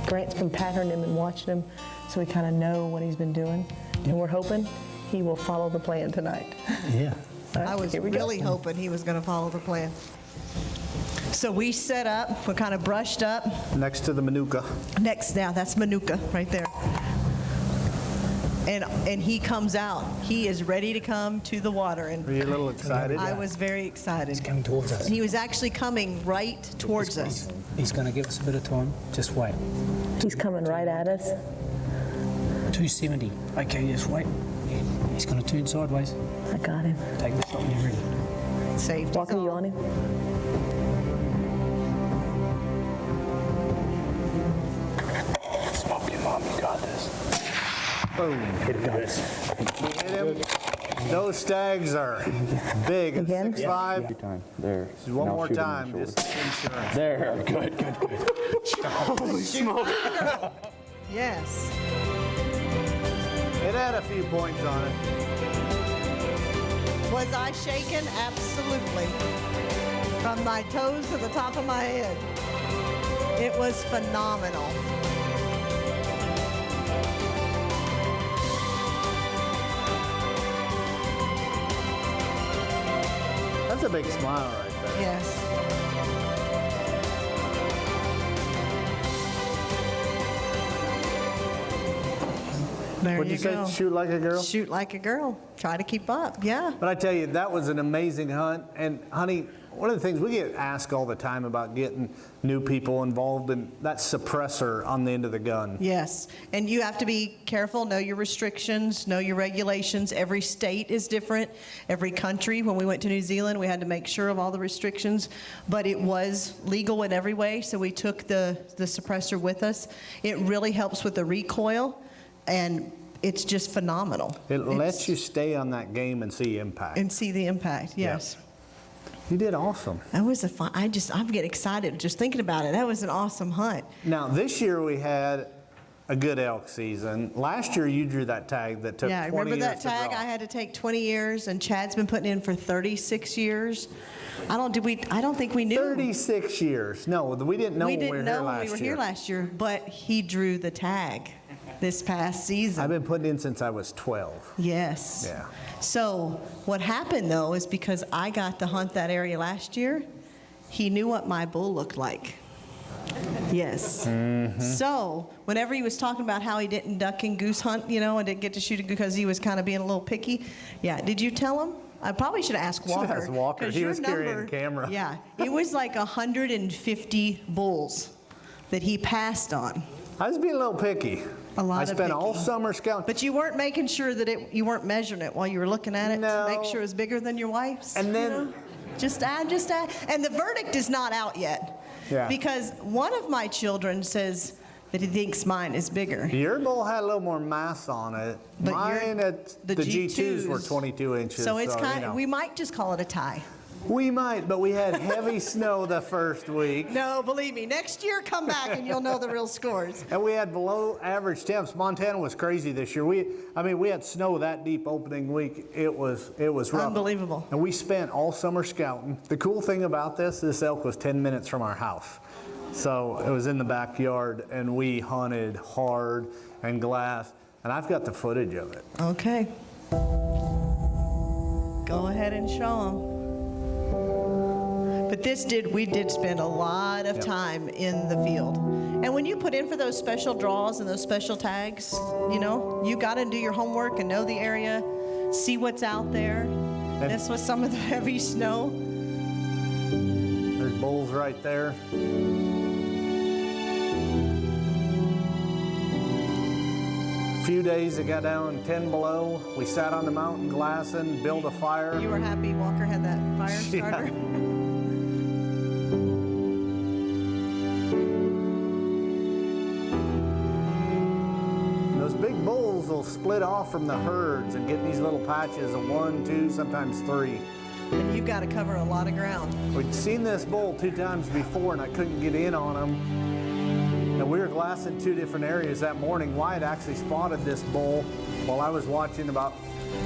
Grant's been patterning him and watching him, so we kind of know what he's been doing. And we're hoping he will follow the plan tonight. Yeah. All right, I was here we go. really hoping he was going to follow the plan. So we set up, we're kind of brushed up. Next to the Manuka. Next, now that's Manuka right there. And he comes out. He is ready to come to the water. Were And you a little excited? I was very excited. He's coming towards us. He was actually coming right towards us. He's going to give us a bit of time. Just wait. He's coming right at us. 270. Okay, just wait. He's going to turn sideways. I got him. Take the shot when you're ready. Safety. Walker, you on him? Smoke your mom, you got this. Boom. Hit him, guys. Hit him. Those stags are big at Again? 6'5". Time. There. Just one more time. Just insurance. There. Good. Holy smoke. Yes. It had a few points on it. Was I shaken? Absolutely. From my toes to the top of my head. It was phenomenal. That's a big smile right there. Yes. There What'd you say? go. Shoot like a girl? Shoot like a girl. Try to keep up. Yeah. But I tell you, that was an amazing hunt. And honey, one of the things we get asked all the time about getting new people involved in that suppressor on the end of the gun. Yes, and you have to be careful, know your restrictions, know your regulations. Every state is different, every country. When we went to New Zealand, we had to make sure of all the restrictions, but it was legal in every way, so we took the suppressor with us. It really helps with the recoil, and it's just phenomenal. It lets you stay on that game and see impact. And see the impact, yes. Yep. You did awesome. That was a fun, I'm getting excited just thinking about it. That was an awesome hunt. Now, this year we had a good elk season. Last year you drew that tag that took 20 years to draw. Yeah, remember that tag? I had to take 20 years, and Chad's been putting in for 36 years. I don't think we knew. 36 years. No, we didn't know when we were here last year. But he drew the tag this past season. I've been putting in since I was 12. Yes. Yeah. So what happened, though, is because I got to hunt that area last year, he knew what my bull looked like. Yes. Mm-hmm. So whenever he was talking about how he didn't duck and goose hunt, and didn't get to shoot it because he was kind of being a little picky, yeah, did you tell him? I probably should have asked Walker. Should have asked Walker. 'cause He your was carrying the camera. Yeah, it was like 150 bulls that he passed on. I was being a little picky. I spent all summer scouting. But you weren't making sure that you weren't measuring it while you were looking at it No. to make sure it was bigger than your wife's. And then just add. And the verdict is not out yet. Yeah. Because one of my children says that he thinks mine is bigger. Your bull had a little more mass on it. But Mine, the G2s were 22 inches. So it's we might just call it a tie. We might, but we had heavy snow the first week. No, believe me, next year come back and you'll know the real scores. And we had below average temps. Montana was crazy this year. We had snow that deep opening week. It was rough. Unbelievable. And we spent all summer scouting. The cool thing about this elk was 10 minutes from our house. So it was in the backyard, and we hunted hard and glass. And I've got the footage of it. Okay. Go ahead and show them. But we did spend a lot of time in the field. And when you put in for those special draws and those special tags, you got to do your homework and know the area, see what's out there. This was some of the heavy snow. There's bulls right there. A few days it got down 10 below. We sat on the mountain glassing, built a fire. You were happy Walker had that fire starter? Yeah. Those big bulls will split off from the herds and get these little patches of 1, 2, sometimes 3. And you've got to cover a lot of ground. We'd seen this bull 2 times before, and I couldn't get in on him. And we were glassing 2 different areas that morning. Wyatt actually spotted this bull while I was watching about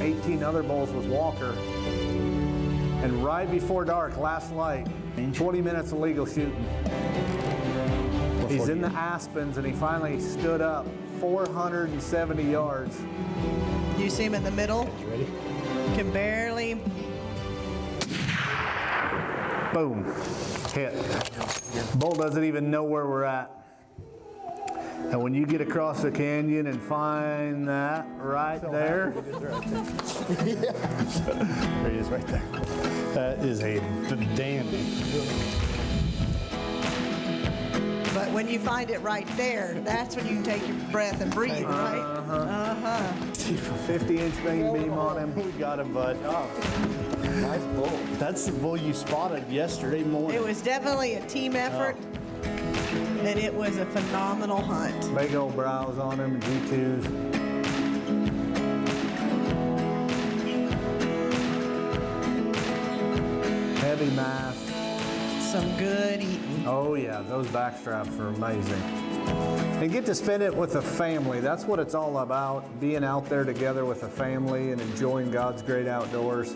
18 other bulls with Walker. And right before dark, last light, 20 minutes of legal shooting. He's in the aspens, and he finally stood up 470 yards. You see him in the middle? Ready? Can barely. Boom. Hit. Bull doesn't even know where we're at. And when you get across the canyon and find that right there. There he is right there. That is a dandy. But when you find it right there, that's when you can take your breath and breathe, right? Uh-huh. 50-inch main beam on him. We got him, bud. Oh, nice bull. That's the bull you spotted yesterday morning. It was definitely a team effort, and it was a phenomenal hunt. Big old brows on him, G2s. Heavy mass. Some good eating. Oh yeah, those back straps are amazing. And get to spend it with a family. That's what it's all about, being out there together with a family and enjoying God's great outdoors.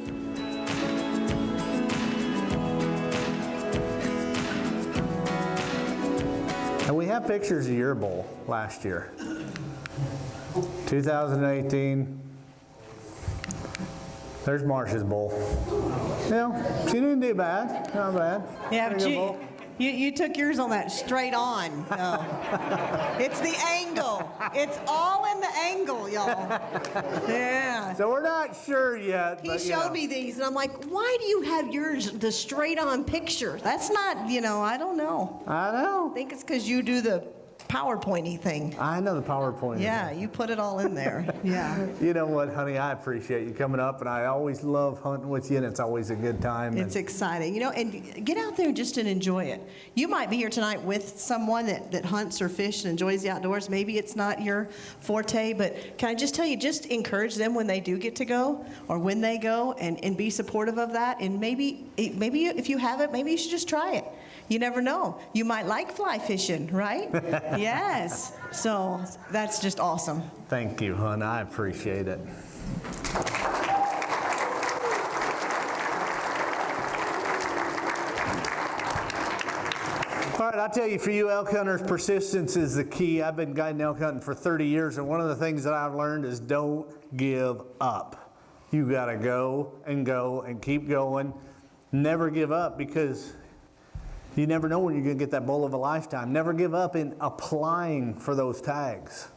And we have pictures of your bull last year. 2018. There's Marsh's bull. She didn't do bad. Not bad. Yeah, but You took yours on that straight on. No. It's the angle. It's all in the angle, y'all. Yeah. So we're not sure yet. He but, showed me these, and I'm like, why do you have yours the straight on picture? That's not, I don't know. I know. I think it's because you do the PowerPoint-y thing. I know the PowerPoint. Yeah, you put it all in there. Yeah. You know what, honey? I appreciate you coming up, and I always love hunting with you, and it's always a good time. It's exciting, and get out there just and enjoy it. You might be here tonight with someone that hunts or fish and enjoys the outdoors. Maybe it's not your forte, but can I just tell you, just encourage them when they do get to go or when they go, and be supportive of that. And maybe if you haven't, maybe you should just try it. You never know. You might like fly fishing, right? Yes. So that's just awesome. Thank you, hon. I appreciate it. All right, I'll tell you, for you elk hunters, persistence is the key. I've been guiding elk hunting for 30 years, and one of the things that I've learned is don't give up. You got to go and keep going. Never give up, because you never know when you're going to get that bull of a lifetime. Never give up in applying for those tags.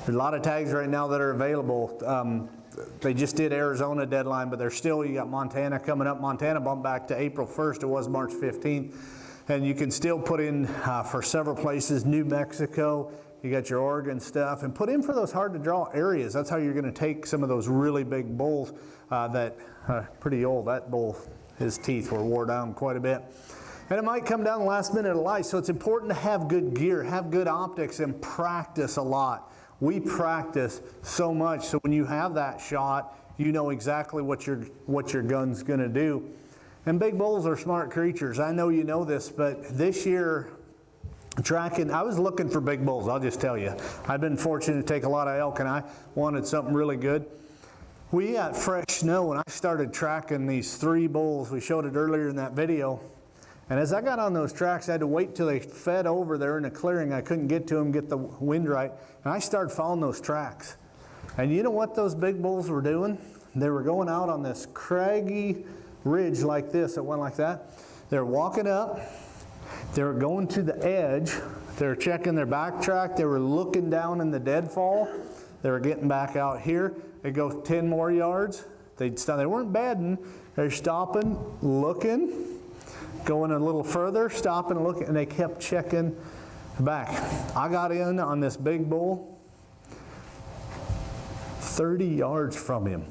There's a lot of tags right now that are available. They just did Arizona deadline, but you got Montana coming up. Montana bumped back to April 1st. It was March 15th. And you can still put in for several places. New Mexico, you got your Oregon stuff. And put in for those hard to draw areas. That's how you're going to take some of those really big bulls that are pretty old. That bull, his teeth were wore down quite a bit. And it might come down the last minute of life, so it's important to have good gear, have good optics, and practice a lot. We practice so much, so when you have that shot, you know exactly what your gun's going to do. And big bulls are smart creatures. I know you know this, but this year, I was looking for big bulls, I'll just tell you. I've been fortunate to take a lot of elk, and I wanted something really good. We got fresh snow, and I started tracking these 3 bulls. We showed it earlier in that video. And as I got on those tracks, I had to wait till they fed over there in a clearing. I couldn't get to them, get the wind right. And I started following those tracks. And you know what those big bulls were doing? They were going out on this craggy ridge like this. It went like that. They were walking up. They were going to the edge. They were checking their back track. They were looking down in the deadfall. They were getting back out here. They go 10 more yards. They'd stop. They weren't bedding. They're stopping, looking, going a little further, stopping, looking, and they kept checking back. I got in on this big bull 30 yards from him.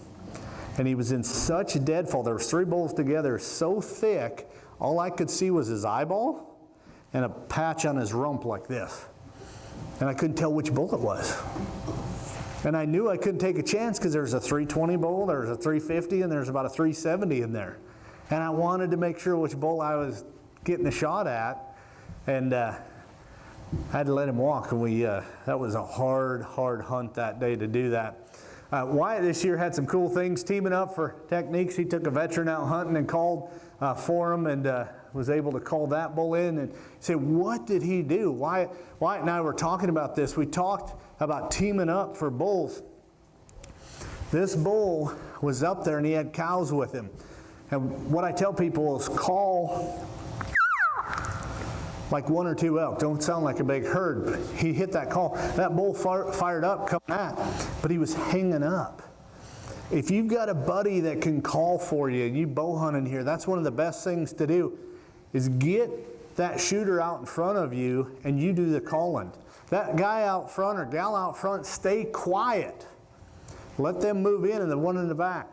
And he was in such a deadfall. There were 3 bulls together, so thick, all I could see was his eyeball and a patch on his rump like this. And I couldn't tell which bull it was. And I knew I couldn't take a chance because there's a 320 bull, there's a 350, and there's about a 370 in there. And I wanted to make sure which bull I was getting a shot at. And I had to let him walk. And that was a hard hunt that day to do that. Wyatt this year had some cool things teaming up for techniques. He took a veteran out hunting and called for him, and was able to call that bull in. And say, what did he do? Wyatt and I were talking about this. We talked about teaming up for bulls. This bull was up there and he had cows with him. And what I tell people is call like 1 or 2 elk. Don't sound like a big herd. But he hit that call. That bull fired up coming at, but he was hanging up. If you've got a buddy that can call for you, and you bow hunting here, that's one of the best things to do, is get that shooter out in front of you and you do the calling. That guy out front or gal out front, stay quiet. Let them move in, and the one in the back.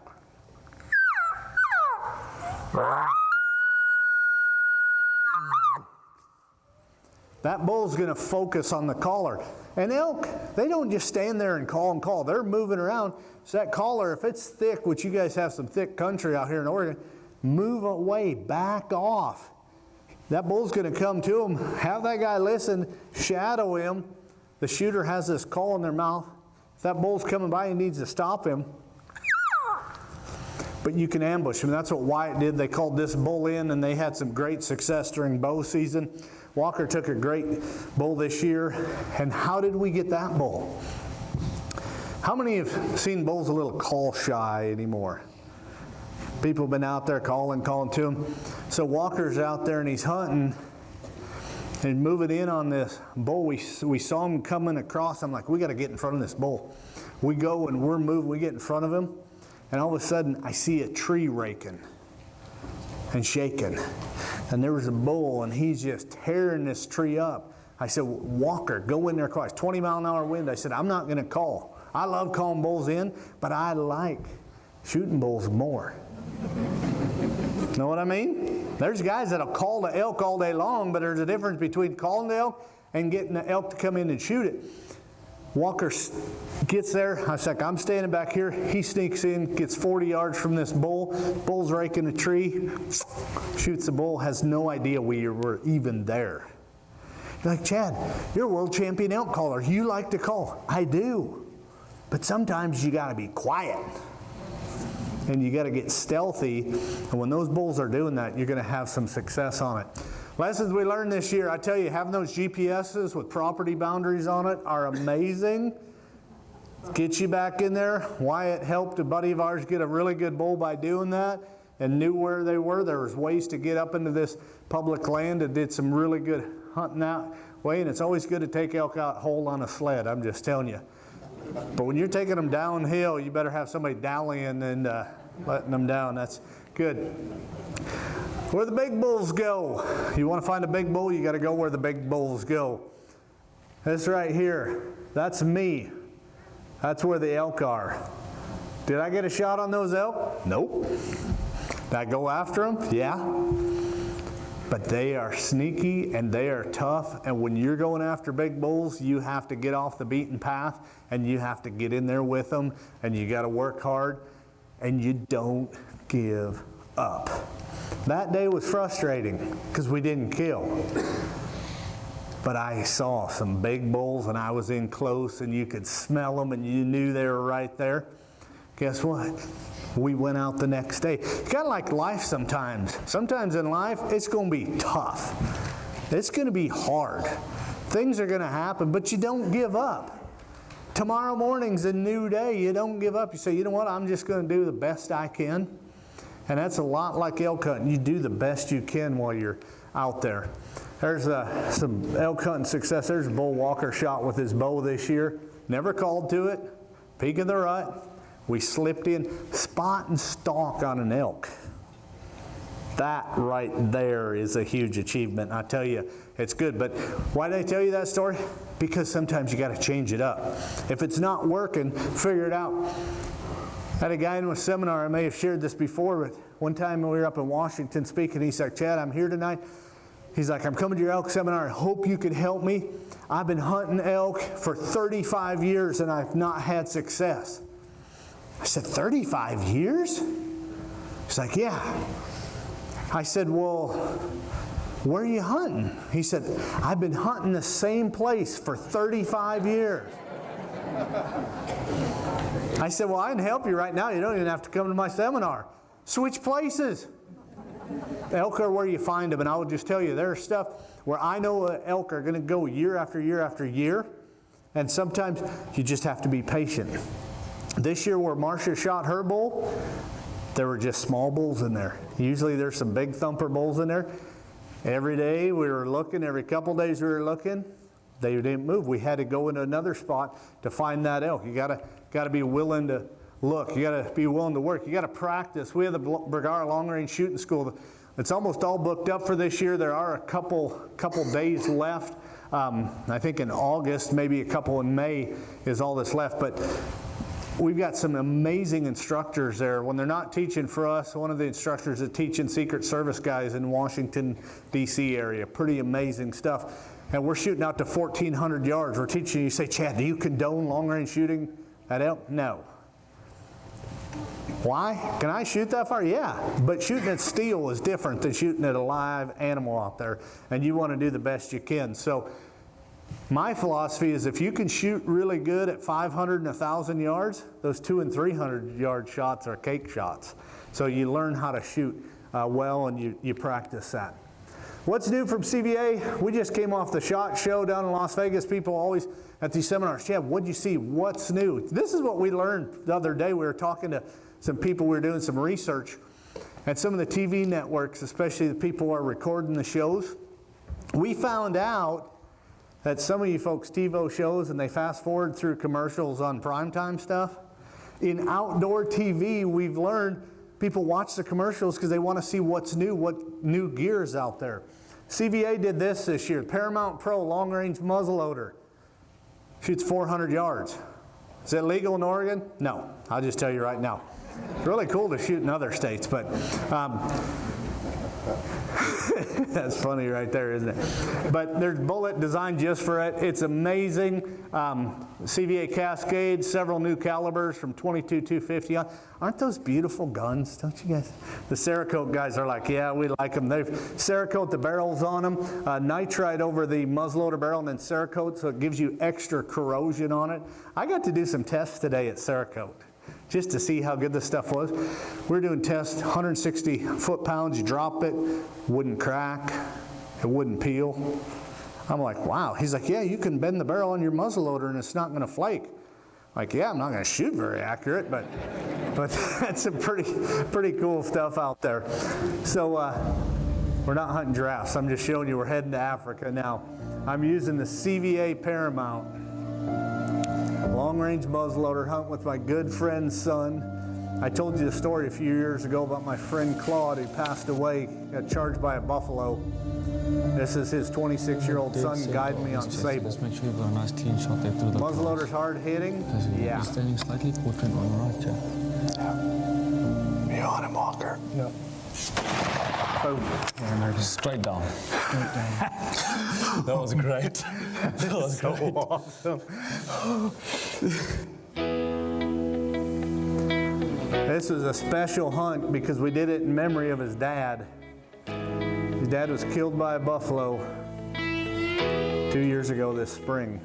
That bull's going to focus on the caller. And elk, they don't just stand there and call and call. They're moving around. So that caller, if it's thick, which you guys have some thick country out here in Oregon, move away, back off. That bull's going to come to him. Have that guy listen, shadow him. The shooter has this call in their mouth. If that bull's coming by, he needs to stop him. But you can ambush him. That's what Wyatt did. They called this bull in, and they had some great success during bow season. Walker took a great bull this year. And how did we get that bull? How many have seen bulls a little call shy anymore? People have been out there calling to him. So Walker's out there and he's hunting, and moving in on this bull, we saw him coming across. I'm like, we got to get in front of this bull. We go and we're moving, we get in front of him, and all of a sudden I see a tree raking and shaking. And there was a bull, and he's just tearing this tree up. I said, Walker, go in there quick. 20-mile-an-hour wind. I said, I'm not going to call. I love calling bulls in, but I like shooting bulls more. Know what I mean? There's guys that'll call the elk all day long, but there's a difference between calling the elk and getting the elk to come in and shoot it. Walker gets there. I was like, I'm standing back here. He sneaks in, gets 40 yards from this bull. Bull's raking a tree, shoots the bull, has no idea we were even there. You're like, Chad, you're a world champion elk caller. You like to call. I do. But sometimes you got to be quiet. And you got to get stealthy. And when those bulls are doing that, you're going to have some success on it. Lessons we learned this year, I tell you, having those GPSs with property boundaries on it are amazing. Get you back in there. Wyatt helped a buddy of ours get a really good bull by doing that and knew where they were. There was ways to get up into this public land and did some really good hunting that way. And it's always good to take elk out whole on a sled, I'm just telling you. But when you're taking them downhill, you better have somebody dallying and letting them down. That's good. Where the big bulls go. You want to find a big bull, you got to go where the big bulls go. This right here, that's me. That's where the elk are. Did I get a shot on those elk? Nope. Did I go after them? Yeah. But they are sneaky and they are tough, and when you're going after big bulls, you have to get off the beaten path and you have to get in there with them, and you got to work hard, and you don't give up. That day was frustrating because we didn't kill. But I saw some big bulls, and I was in close, and you could smell them, and you knew they were right there. Guess what? We went out the next day. It's kind of like life sometimes. Sometimes in life, it's going to be tough. It's going to be hard. Things are going to happen, but you don't give up. Tomorrow morning's a new day. You don't give up. You say, you know what? I'm just going to do the best I can. And that's a lot like elk hunting. You do the best you can while you're out there. There's some elk hunting success. There's a bull Walker shot with his bow this year. Never called to it. Peak of the rut. We slipped in, spot and stalk on an elk. That right there is a huge achievement. I tell you, it's good. But why did I tell you that story? Because sometimes you got to change it up. If it's not working, figure it out. I had a guy in a seminar, I may have shared this before, but one time we were up in Washington speaking, he's like, Chad, I'm here tonight. He's like, I'm coming to your elk seminar. I hope you can help me. I've been hunting elk for 35 years and I've not had success. I said, 35 years? He's like, yeah. I said, well, where are you hunting? He said, I've been hunting the same place for 35 years. I said, well, I can help you right now. You don't even have to come to my seminar. Switch places. Elk are where you find them, and I will just tell you, there's stuff where I know elk are going to go year after year after year, and sometimes you just have to be patient. This year where Marcia shot her bull, there were just small bulls in there. Usually there's some big thumper bulls in there. Every day we were looking, every couple days we were looking, they didn't move. We had to go into another spot to find that elk. You gotta be willing to look. You gotta be willing to work. You gotta practice. We have the Bergara Long Range Shooting School. It's almost all booked up for this year. There are a couple days left. I think in August, maybe a couple in May is all that's left. But we've got some amazing instructors there. When they're not teaching for us, one of the instructors is teaching Secret Service guys in Washington, D.C. area. Pretty amazing stuff. And we're shooting out to 1,400 yards. We're teaching you, say, Chad, do you condone long-range shooting at elk? No. Why? Can I shoot that far? Yeah. But shooting at steel is different than shooting at a live animal out there. And you want to do the best you can. So my philosophy is if you can shoot really good at 500 and 1,000 yards, those 200 and 300 yard shots are cake shots. So you learn how to shoot well, and you practice that. What's new from CVA? We just came off the SHOT Show down in Las Vegas. People always at these seminars, Chad, what'd you see? What's new? This is what we learned the other day. We were talking to some people, we were doing some research, and some of the TV networks, especially the people who are recording the shows, we found out that some of you folks TiVo shows and they fast forward through commercials on primetime stuff. In outdoor TV, we've learned people watch the commercials because they want to see what's new, what new gear is out there. CVA did this year. Paramount Pro long-range muzzleloader. Shoots 400 yards. Is it legal in Oregon? No. I'll just tell you right now. It's really cool to shoot in other states, but that's funny right there, isn't it? But there's bullet designed just for it. It's amazing. CVA Cascade, several new calibers from 22 250 on. Aren't those beautiful guns? Don't you guys? The Cerakote guys are like, yeah, we like them. They've Cerakote the barrels on them, nitride over the muzzleloader barrel, and then Cerakote, so it gives you extra corrosion on it. I got to do some tests today at Cerakote, just to see how good this stuff was. We're doing tests, 160 foot-pounds, you drop it, wouldn't crack, it wouldn't peel. I'm like, wow. He's like, yeah, you can bend the barrel on your muzzleloader and it's not gonna flake. Like, yeah, I'm not gonna shoot very accurate, but that's some pretty cool stuff out there. So we're not hunting giraffes. I'm just showing you we're heading to Africa now. I'm using the CVA Paramount long-range muzzleloader hunt with my good friend's son. I told you the story a few years ago about my friend Claude who passed away, got charged by a buffalo. This is his 26-year-old son guiding me on Sable. Let's make sure you've got a nice clean shot there through the Muzzleloader's hard hitting. Yeah. You're standing slightly portrait on the right, yeah. You on him, Walker? Yep. Boom. And they're just straight down. That was great. That was so great. awesome. This was a special hunt because we did it in memory of his dad. His dad was killed by a buffalo 2 years ago this spring.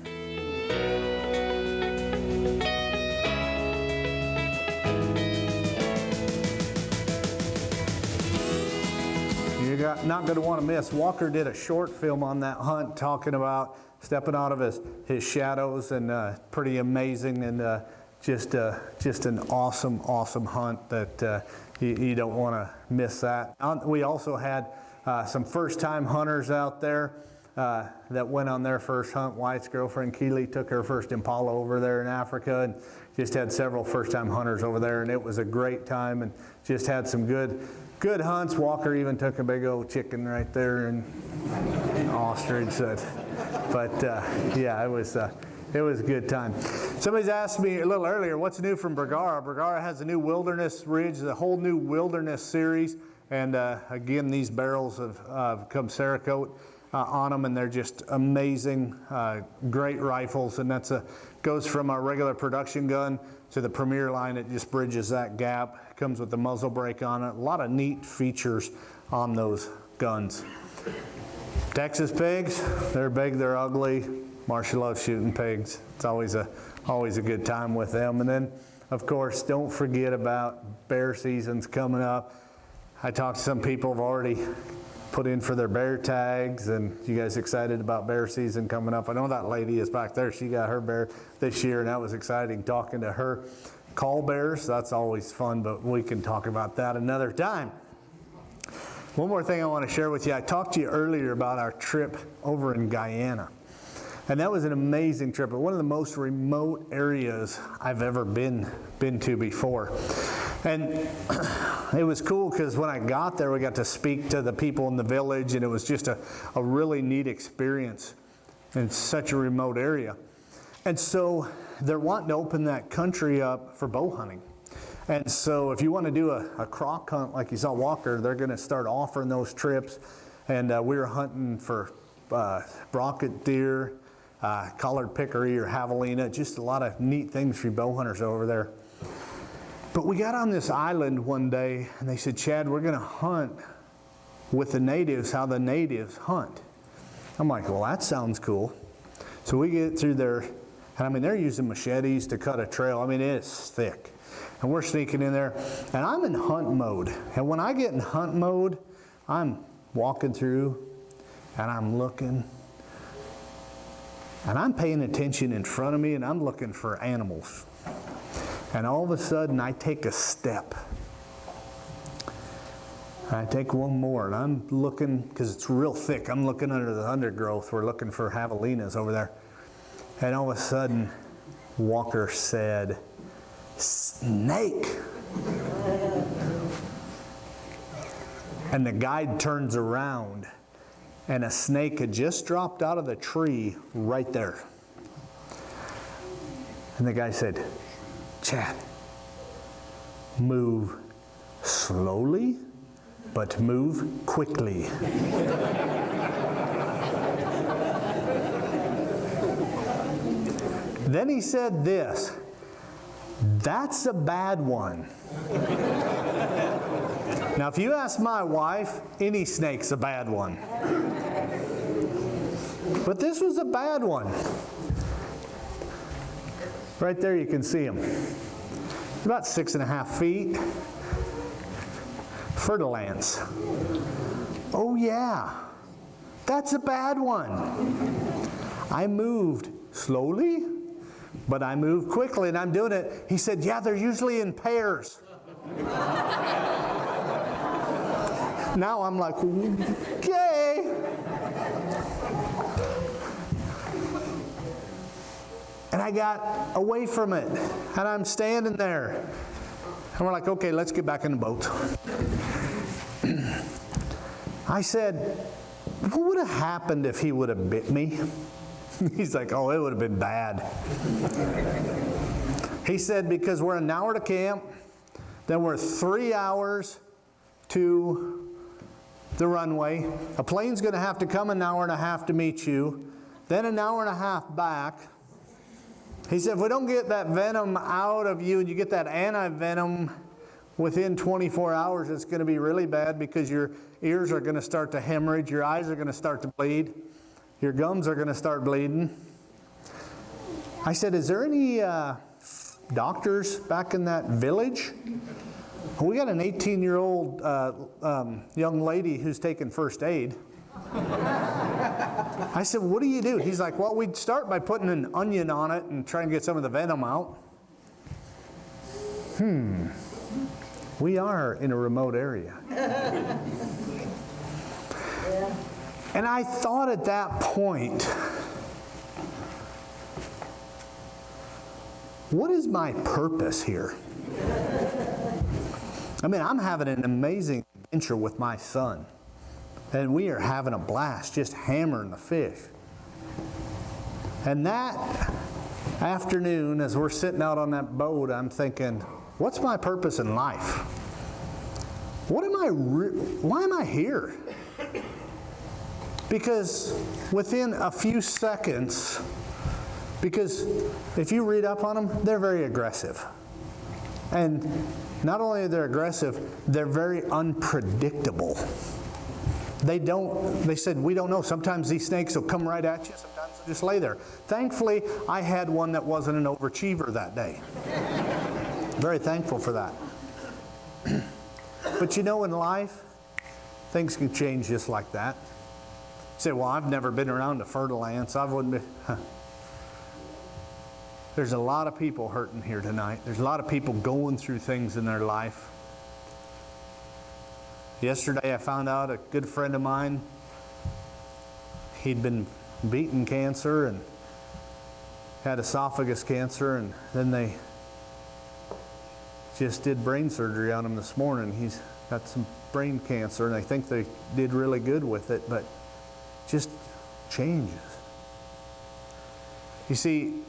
You're not going to want to miss. Walker did a short film on that hunt talking about stepping out of his shadows, and pretty amazing, and just an awesome hunt that you don't want to miss that. We also had some first-time hunters out there that went on their first hunt. Wyatt's girlfriend Keely took her first Impala over there in Africa, and just had several first-time hunters over there, and it was a great time, and just had some good hunts. Walker even took a big old chicken right there and ostrich. But yeah, it was a good time. Somebody's asked me a little earlier, what's new from Bergara? Bergara has a new Wilderness Ridge, the whole new Wilderness series. And again, these barrels have come Cerakote on them, and they're just amazing, great rifles. And goes from our regular production gun to the Premier line. It just bridges that gap. Comes with the muzzle brake on it. A lot of neat features on those guns. Texas pigs, they're big, they're ugly. Marcia loves shooting pigs. It's always a good time with them. And then, of course, don't forget about bear season's coming up. I talked to some people who've already put in for their bear tags, and you guys excited about bear season coming up? I know that lady is back there. She got her bear this year, and that was exciting talking to her. Call bears, that's always fun, but we can talk about that another time. One more thing I want to share with you. I talked to you earlier about our trip over in Guyana. And that was an amazing trip. One of the most remote areas I've ever been to before. And it was cool because when I got there, we got to speak to the people in the village, and it was just a really neat experience in such a remote area. And so they're wanting to open that country up for bow hunting. And so if you want to do a croc hunt like you saw Walker, they're going to start offering those trips. And we were hunting for brocket deer, collared peccary or javelina, just a lot of neat things for bow hunters over there. But we got on this island one day, and they said, Chad, we're going to hunt with the natives, how the natives hunt. I'm like, well, that sounds cool. So we get through there, and I mean, they're using machetes to cut a trail. I mean, it's thick. And we're sneaking in there, and I'm in hunt mode. And when I get in hunt mode, I'm walking through, and I'm looking, and I'm paying attention in front of me, and I'm looking for animals. And all of a sudden, I take a step. I take one more, and I'm looking, because it's real thick, I'm looking under the undergrowth. We're looking for javelinas over there. And all of a sudden, Walker said, "Snake." And the guide turns around, and a snake had just dropped out of the tree right there. And the guy said, "Chad, move slowly, but move quickly." Then he said this, "That's a bad one." Now, if you ask my wife, any snake's a bad one. But this was a bad one. Right there you can see him. About 6.5 feet. Fer-de-lance. Oh yeah, that's a bad one. I moved slowly, but I moved quickly, and I'm doing it. He said, "Yeah, they're usually in pairs." Now I'm like, okay. And I got away from it, and I'm standing there. And we're like, okay, let's get back in the boat. I said, "What would have happened if he would have bit me?" He's like, "Oh, it would have been bad." He said, "Because we're an hour to camp, then we're 3 hours to the runway. A plane's going to have to come an hour and a half to meet you, then an hour and a half back." He said, "If we don't get that venom out of you and you get that anti-venom within 24 hours, it's going to be really bad because your ears are going to start to hemorrhage, your eyes are going to start to bleed, your gums are going to start bleeding." I said, "Is there any doctors back in that village?" We got an 18-year-old young lady who's taking first aid. I said, "What do you do?" He's like, "Well, we'd start by putting an onion on it and try and get some of the venom out." We are in a remote area. And I thought at that point, what is my purpose here? I mean, I'm having an amazing adventure with my son. And we are having a blast just hammering the fish. And that afternoon, as we're sitting out on that boat, I'm thinking, what's my purpose in life? Why am I here? Because within a few seconds, because if you read up on them, they're very aggressive. And not only are they aggressive, they're very unpredictable. They said, "We don't know. Sometimes these snakes will come right at you. Sometimes they'll just lay there." Thankfully, I had one that wasn't an overachiever that day. Very thankful for that. But you know, in life, things can change just like that. You say, "Well, I've never been around a fer-de-lance. I wouldn't be." There's a lot of people hurting here tonight. There's a lot of people going through things in their life. Yesterday I found out a good friend of mine, he'd been beaten cancer and had esophagus cancer, and then they just did brain surgery on him this morning. He's got some brain cancer, and I think they did really good with it, but just changes. You see,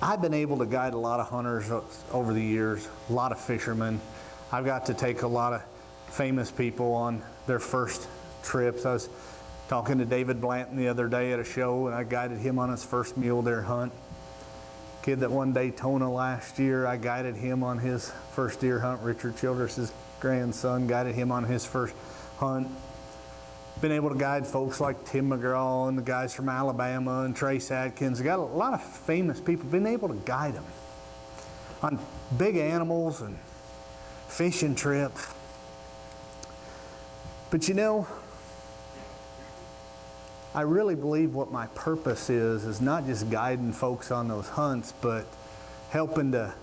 I've been able to guide a lot of hunters over the years, a lot of fishermen. I've got to take a lot of famous people on their first trips. I was talking to David Blanton the other day at a show, and I guided him on his first mule deer hunt. Kid that won Daytona last year, I guided him on his first deer hunt. Richard Childress' grandson, guided him on his first hunt. Been able to guide folks like Tim McGraw and the guys from Alabama and Trace Adkins. Got a lot of famous people. Been able to guide them on big animals and fishing trips. But you know, I really believe what my purpose is not just guiding folks on those hunts, but helping to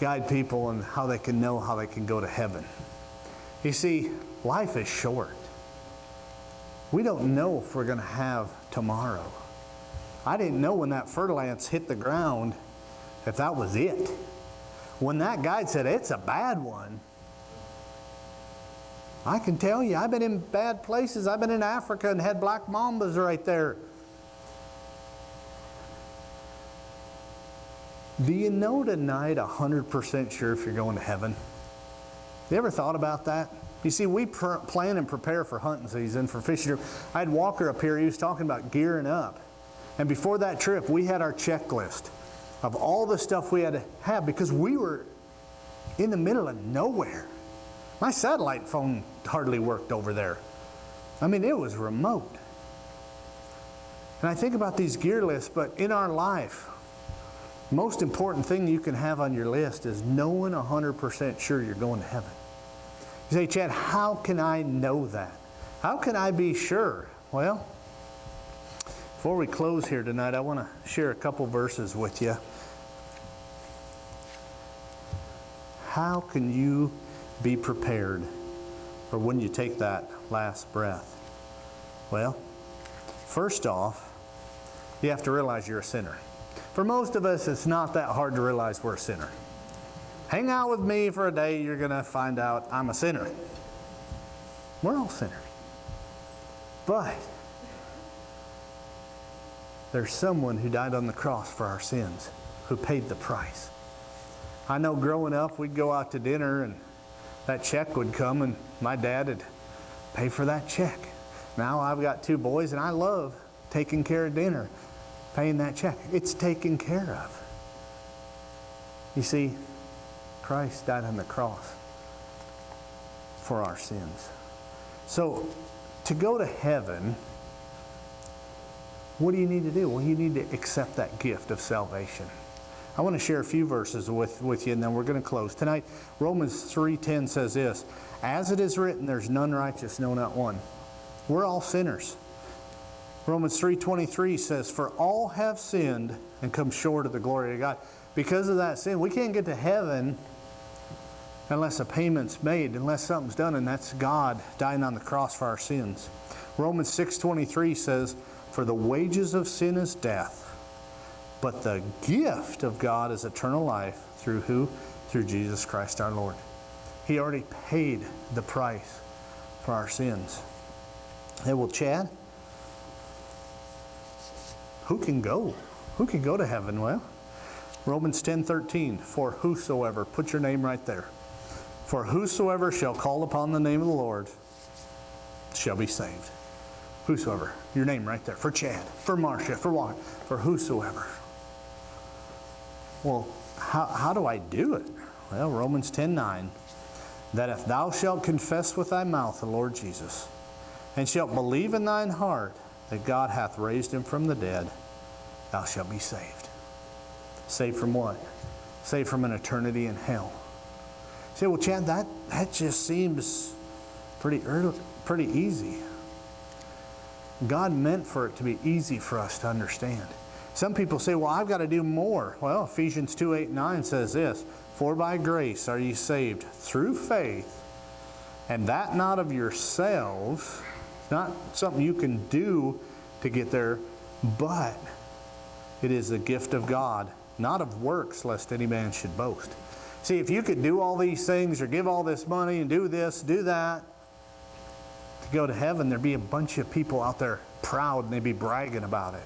guide people on how they can know how they can go to heaven. You see, life is short. We don't know if we're going to have tomorrow. I didn't know when that fertilizer hit the ground if that was it. When that guide said, it's a bad one, I can tell you, I've been in bad places. I've been in Africa and had black mambas right there. Do you know tonight 100% sure if you're going to heaven? You ever thought about that? You see, we plan and prepare for hunting season, for fishing. I had Walker up here. He was talking about gearing up. And before that trip, we had our checklist of all the stuff we had to have because we were in the middle of nowhere. My satellite phone hardly worked over there. I mean, it was remote. And I think about these gear lists, but in our life, most important thing you can have on your list is knowing 100% sure you're going to heaven. You say, Chad, how can I know that? How can I be sure? Well, before we close here tonight, I want to share a couple verses with you. How can you be prepared for when you take that last breath? Well, first off, you have to realize you're a sinner. For most of us, it's not that hard to realize we're a sinner. Hang out with me for a day, you're going to find out I'm a sinner. We're all sinners. But there's someone who died on the cross for our sins, who paid the price. I know growing up, we'd go out to dinner and that check would come and my dad would pay for that check. Now I've got 2 boys and I love taking care of dinner, paying that check. It's taken care of. You see, Christ died on the cross for our sins. So to go to heaven, what do you need to do? Well, you need to accept that gift of salvation. I want to share a few verses with you, and then we're going to close. Tonight, Romans 3:10 says this, as it is written, there's none righteous, no, not one. We're all sinners. Romans 3:23 says, for all have sinned and come short of the glory of God. Because of that sin, we can't get to heaven unless a payment's made, unless something's done, and that's God dying on the cross for our sins. Romans 6:23 says, for the wages of sin is death, but the gift of God is eternal life through who? Through Jesus Christ our Lord. He already paid the price for our sins. Hey, well, Chad, who can go? Who can go to heaven? Well, Romans 10:13, for whosoever, put your name right there. For whosoever shall call upon the name of the Lord shall be saved. Whosoever, your name right there. For Chad, for Marcia, for Juan, for whosoever. Well, how do I do it? Well, Romans 10:9, that if thou shalt confess with thy mouth the Lord Jesus, and shalt believe in thine heart that God hath raised him from the dead, thou shalt be saved. Saved from what? Saved from an eternity in hell. You say, well, Chad, that just seems pretty easy. God meant for it to be easy for us to understand. Some people say, well, I've got to do more. Well, Ephesians 2:8-9 says this, for by grace are ye saved through faith, and that not of yourselves, not something you can do to get there, but it is the gift of God, not of works, lest any man should boast. See, if you could do all these things or give all this money and do this, do that, to go to heaven, there'd be a bunch of people out there proud and they'd be bragging about it.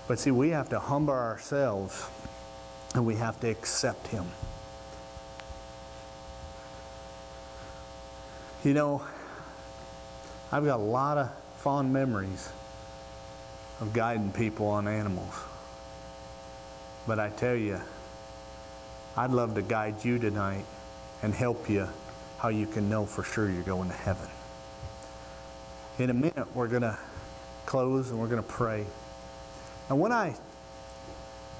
But see, we have to humble ourselves and we have to accept Him. You know, I've got a lot of fond memories of guiding people on animals. But I tell you, I'd love to guide you tonight and help you how you can know for sure you're going to heaven. In a minute, we're going to close and we're going to pray. And when I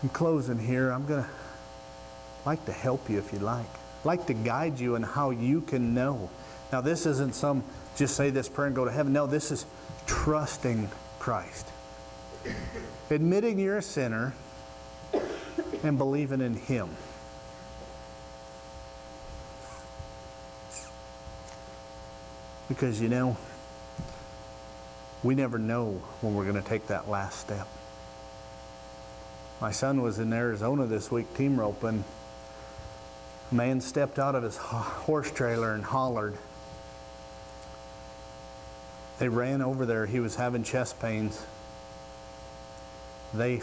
am closing here, I'm going to like to help you if you'd like. I'd like to guide you in how you can know. Now, this isn't some just say this prayer and go to heaven. No, this is trusting Christ. Admitting you're a sinner and believing in Him. Because we never know when we're going to take that last step. My son was in Arizona this week team roping. A man stepped out of his horse trailer and hollered. They ran over there. He was having chest pains. They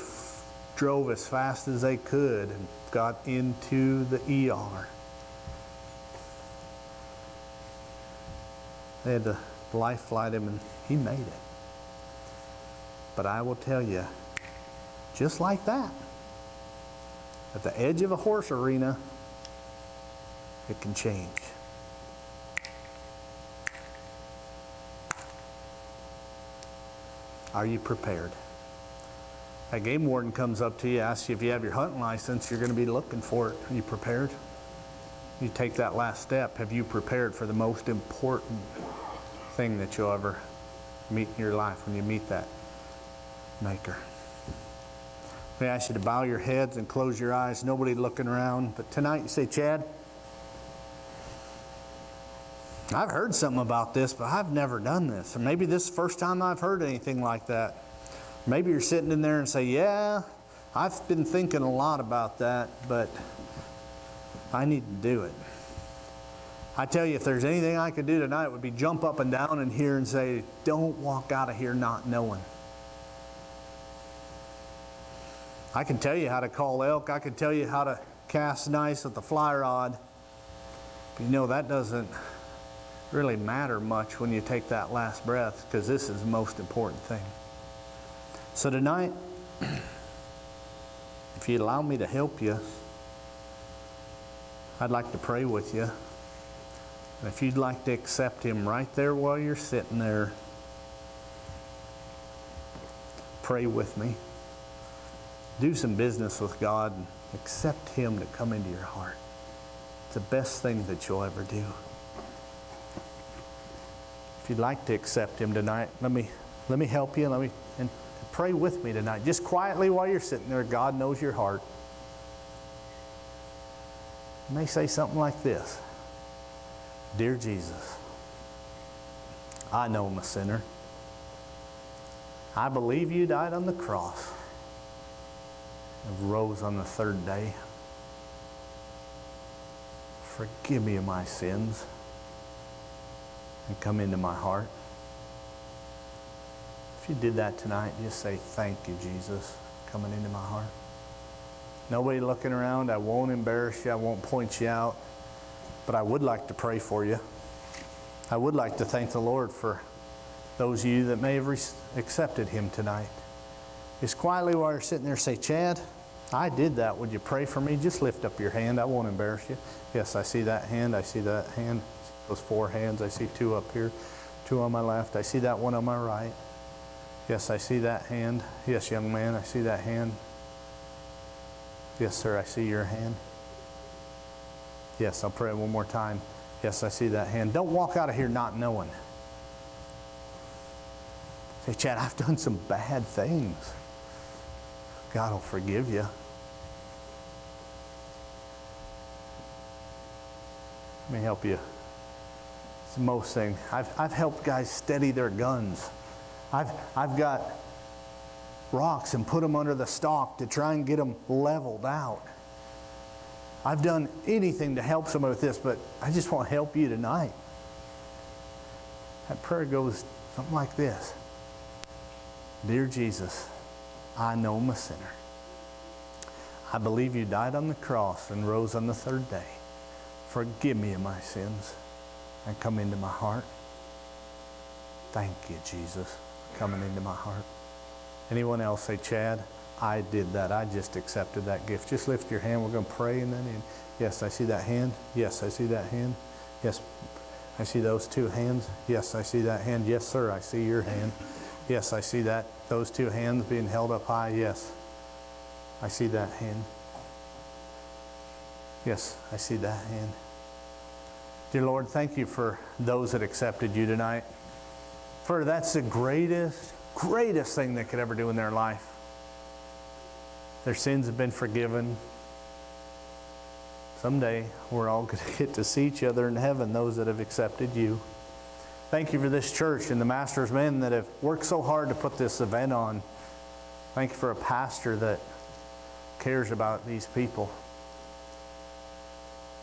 drove as fast as they could and got into the ER. They had to life flight him, and he made it. But I will tell you, just like that, at the edge of a horse arena, it can change. Are you prepared? A game warden comes up to you, asks you if you have your hunting license. You're going to be looking for it. Are you prepared? You take that last step. Have you prepared for the most important thing that you'll ever meet in your life when you meet that Maker? We ask you to bow your heads and close your eyes. Nobody looking around. But tonight you say, Chad, I've heard something about this, but I've never done this. Or maybe this is the first time I've heard anything like that. Maybe you're sitting in there and say, yeah, I've been thinking a lot about that, but I need to do it. I tell you, if there's anything I could do tonight, it would be jump up and down in here and say, don't walk out of here not knowing. I can tell you how to call elk. I can tell you how to cast nice with the fly rod. But that doesn't really matter much when you take that last breath, because this is the most important thing. So tonight, if you'd allow me to help you, I'd like to pray with you. And if you'd like to accept Him right there while you're sitting there, pray with me. Do some business with God and accept Him to come into your heart. It's the best thing that you'll ever do. If you'd like to accept Him tonight, let me help you. And pray with me tonight. Just quietly while you're sitting there. God knows your heart. You may say something like this. Dear Jesus, I know I'm a sinner. I believe you died on the cross and rose on the third day. Forgive me of my sins and come into my heart. If you did that tonight, just say, thank you, Jesus, coming into my heart. Nobody looking around. I won't embarrass you. I won't point you out. But I would like to pray for you. I would like to thank the Lord for those of you that may have accepted Him tonight. Just quietly while you're sitting there, say, Chad, I did that. Would you pray for me? Just lift up your hand. I won't embarrass you. Yes, I see that hand. I see that hand. Those 4 hands. I see 2 up here, 2 on my left. I see that one on my right. Yes, I see that hand. Yes, young man, I see that hand. Yes, sir, I see your hand. Yes, I'll pray one more time. Yes, I see that hand. Don't walk out of here not knowing. Say, Chad, I've done some bad things. God will forgive you. Let me help you. It's the most thing. I've helped guys steady their guns. I've got rocks and put them under the stock to try and get them leveled out. I've done anything to help somebody with this, but I just want to help you tonight. That prayer goes something like this. Dear Jesus, I know I'm a sinner. I believe you died on the cross and rose on the third day. Forgive me of my sins and come into my heart. Thank you, Jesus, for coming into my heart. Anyone else say, Chad, I did that. I just accepted that gift. Just lift your hand. We're going to pray and then yes, I see that hand. Yes, I see that hand. Yes, I see those 2 hands. Yes, I see that hand. Yes, sir, I see your hand. Yes, I see that. Those 2 hands being held up high. Yes, I see that hand. Yes, I see that hand. Dear Lord, thank you for those that accepted you tonight. For that's the greatest thing they could ever do in their life. Their sins have been forgiven. Someday we're all going to get to see each other in heaven, those that have accepted you. Thank you for this church and the Master's men that have worked so hard to put this event on. Thank you for a pastor that cares about these people.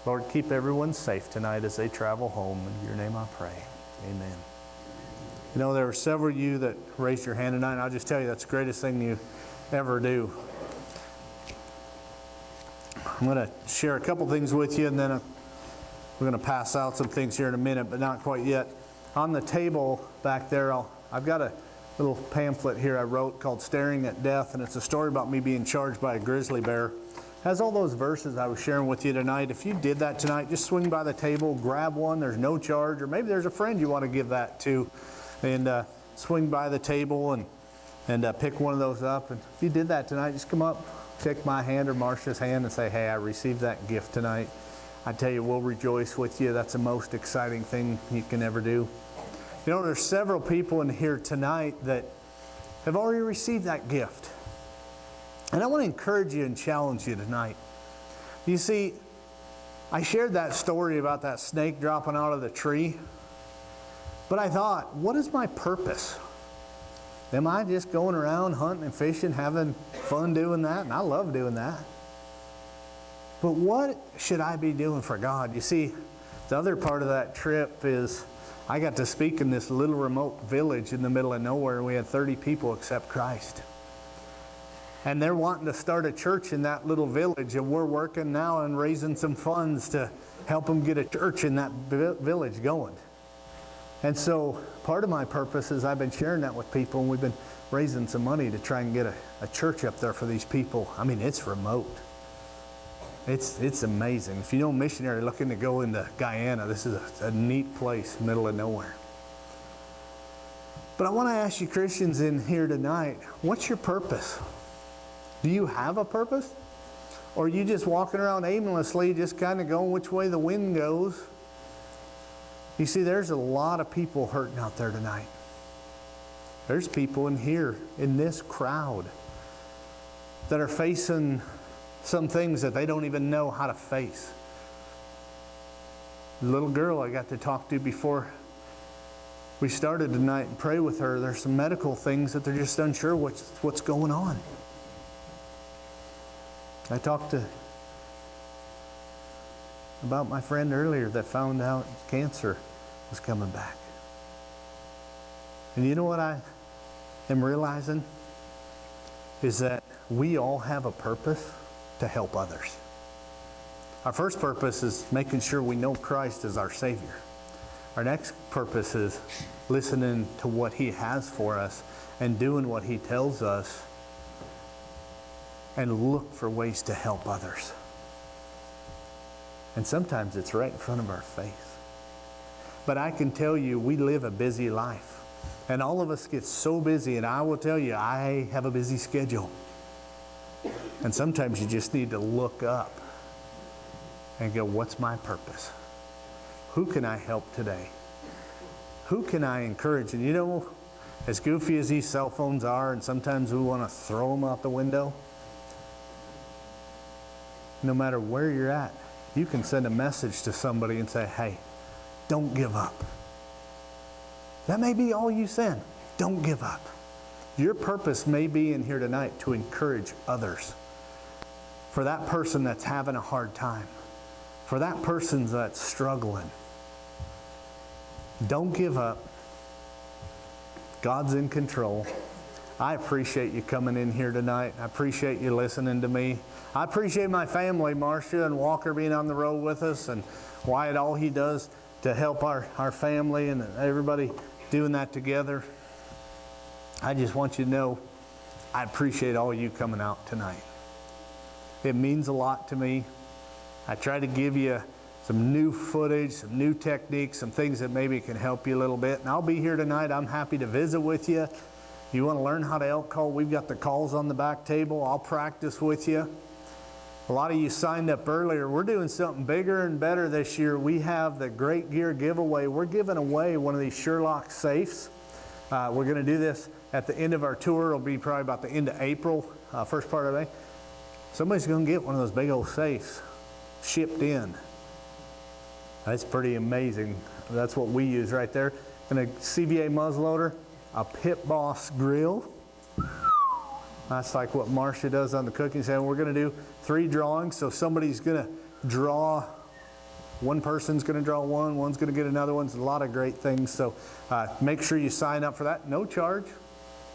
Lord, keep everyone safe tonight as they travel home. In your name I pray. Amen. You know, there were several of you that raised your hand tonight, and I'll just tell you that's the greatest thing you ever do. I'm going to share a couple things with you, and then we're going to pass out some things here in a minute, but not quite yet. On the table back there, I've got a little pamphlet here I wrote called Staring at Death, and it's a story about me being charged by a grizzly bear. It has all those verses I was sharing with you tonight. If you did that tonight, just swing by the table, grab one. There's no charge, or maybe there's a friend you want to give that to, and swing by the table and pick one of those up. And if you did that tonight, just come up, shake my hand or Marcia's hand and say, hey, I received that gift tonight. I tell you, we'll rejoice with you. That's the most exciting thing you can ever do. You know, there's several people in here tonight that have already received that gift. And I want to encourage you and challenge you tonight. You see, I shared that story about that snake dropping out of the tree. But I thought, what is my purpose? Am I just going around hunting and fishing, having fun doing that? And I love doing that. But what should I be doing for God? You see, the other part of that trip is I got to speak in this little remote village in the middle of nowhere. We had 30 people accept Christ. And they're wanting to start a church in that little village, and we're working now and raising some funds to help them get a church in that village going. And so part of my purpose is I've been sharing that with people, and we've been raising some money to try and get a church up there for these people. I mean, it's remote. It's amazing. If you know a missionary looking to go into Guyana, this is a neat place, middle of nowhere. But I want to ask you Christians in here tonight, what's your purpose? Do you have a purpose? Or are you just walking around aimlessly, just kind of going which way the wind goes? You see, there's a lot of people hurting out there tonight. There's people in here, in this crowd, that are facing some things that they don't even know how to face. The little girl I got to talk to before we started tonight and pray with her, there's some medical things that they're just unsure what's going on. I talked about my friend earlier that found out cancer was coming back. And you know what I am realizing? Is that we all have a purpose to help others. Our first purpose is making sure we know Christ as our Savior. Our next purpose is listening to what He has for us and doing what He tells us, and look for ways to help others. And sometimes it's right in front of our face. But I can tell you, we live a busy life. And all of us get so busy, and I will tell you, I have a busy schedule. And sometimes you just need to look up and go, what's my purpose? Who can I help today? Who can I encourage? And you know, as goofy as these cell phones are, and sometimes we want to throw them out the window, no matter where you're at, you can send a message to somebody and say, hey, don't give up. That may be all you send. Don't give up. Your purpose may be in here tonight to encourage others. For that person that's having a hard time. For that person that's struggling. Don't give up. God's in control. I appreciate you coming in here tonight. I appreciate you listening to me. I appreciate my family, Marcia and Walker, being on the road with us, and Wyatt, all he does to help our family and everybody doing that together. I just want you to know I appreciate all you coming out tonight. It means a lot to me. I try to give you some new footage, some new techniques, some things that maybe can help you a little bit. And I'll be here tonight. I'm happy to visit with you. You want to learn how to elk call? We've got the calls on the back table. I'll practice with you. A lot of you signed up earlier. We're doing something bigger and better this year. We have the Great Gear Giveaway. We're giving away one of these Sherlock safes. We're going to do this at the end of our tour. It'll be probably about the end of April, first part of May. Somebody's going to get one of those big old safes shipped in. That's pretty amazing. That's what we use right there. and a CVA muzzleloader, a Pit Boss grill. That's like what Marcia does on the cooking stand. We're going to do 3 drawings, so somebody's going to draw. One person's going to draw one, one's going to get another one. There's a lot of great things, so make sure you sign up for that. No charge.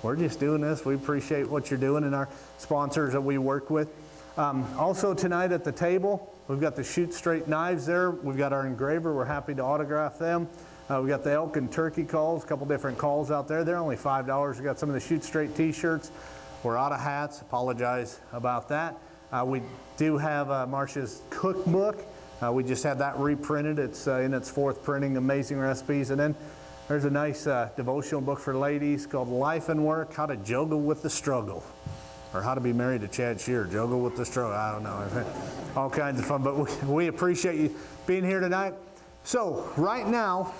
We're just doing this. We appreciate what you're doing and our sponsors that we work with. Also tonight at the table, we've got the Shoot Straight knives there. We've got our engraver. We're happy to autograph them. We've got the elk and turkey calls, a couple different calls out there. They're only $5. We've got some of the Shoot Straight t-shirts. We're out of hats. Apologize about that. We do have Marcia's cookbook. We just had that reprinted. It's in its 4th printing, amazing recipes. And then there's a nice devotional book for ladies called Life and Work, How to Juggle with the Struggle. Or How to Be Married to Chad Schearer, Juggle with the Struggle. I don't know. All kinds of fun. But we appreciate you being here tonight. So right now,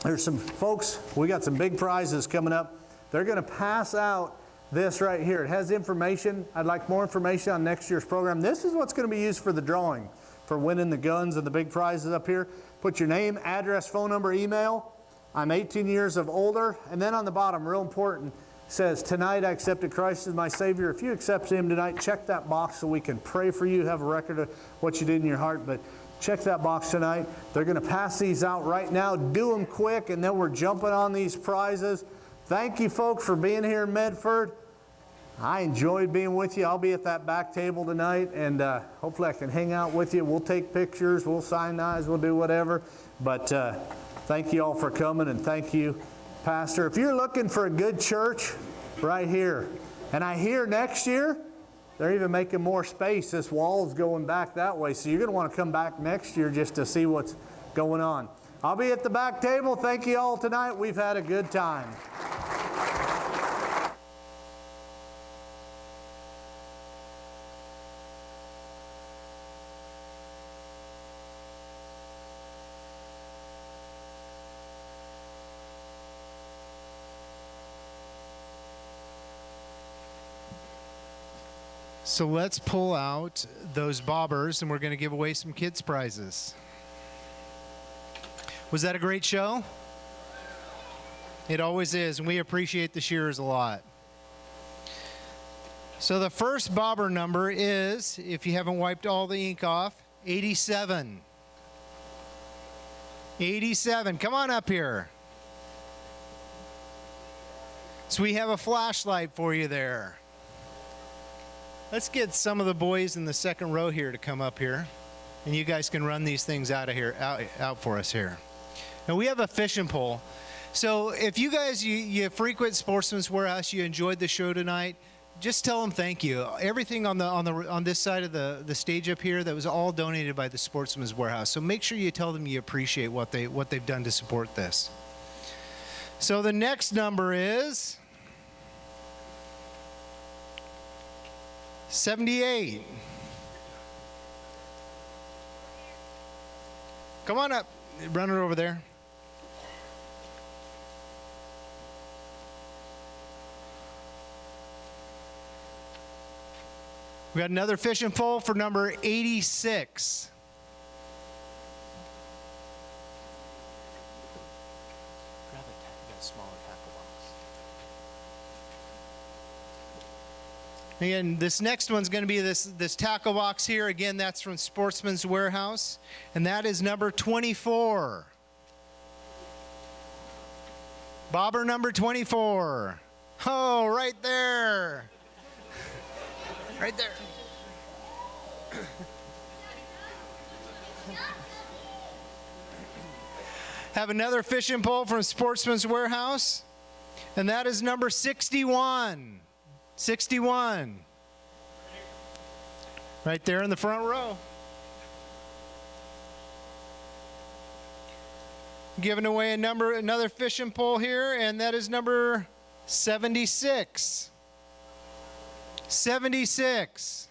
there's some folks, we got some big prizes coming up. They're going to pass out this right here. It has information. I'd like more information on next year's program. This is what's going to be used for the drawing, for winning the guns and the big prizes up here. Put your name, address, phone number, email. I'm 18 years of older. And then on the bottom, real important, says, tonight I accepted Christ as my Savior. If you accept Him tonight, check that box so we can pray for you, have a record of what you did in your heart. But check that box tonight. They're going to pass these out right now. Do them quick, and then we're jumping on these prizes. Thank you, folks, for being here in Medford. I enjoyed being with you. I'll be at that back table tonight, and hopefully I can hang out with you. We'll take pictures. We'll sign knives. We'll do whatever. But thank you all for coming, and thank you, Pastor. If you're looking for a good church, right here. And I hear next year, they're even making more space. This wall's going back that way, so you're going to want to come back next year just to see what's going on. I'll be at the back table. Thank you all tonight. We've had a good time. So let's pull out those bobbers, and we're going to give away some kids' prizes. Was that a great show? It always is, and we appreciate the Schearers a lot. So the first bobber number is, if you haven't wiped all the ink off, 87. 87. Come on up here. So we have a flashlight for you there. Let's get some of the boys in the second row here to come up here, and you guys can run these things out for us here. Now we have a fishing pole. So if you guys you frequent Sportsman's Warehouse, you enjoyed the show tonight, just tell them thank you. Everything on this side of the stage up here, that was all donated by the Sportsman's Warehouse. So make sure you tell them you appreciate what they've done to support this. So the next number is 78. Come on up. Run it over there. We got another fishing pole for number 86. Grab a smaller tackle box. Again, this next one's going to be this tackle box here. Again, that's from Sportsman's Warehouse, and that is number 24. Bobber number 24. Oh, right there. Right there. Have another fishing pole from Sportsman's Warehouse, and that is number 61. 61. Right there in the front row. Giving away another fishing pole here, and that is number 76. 76.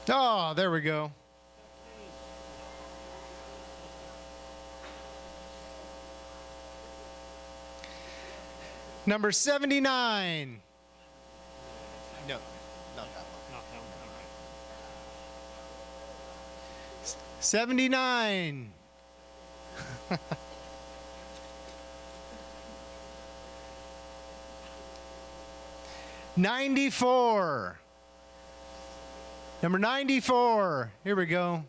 Oh, there we go. Number 79. No, not that one. Not that one. All right. 79. 94. Number 94. Here we go.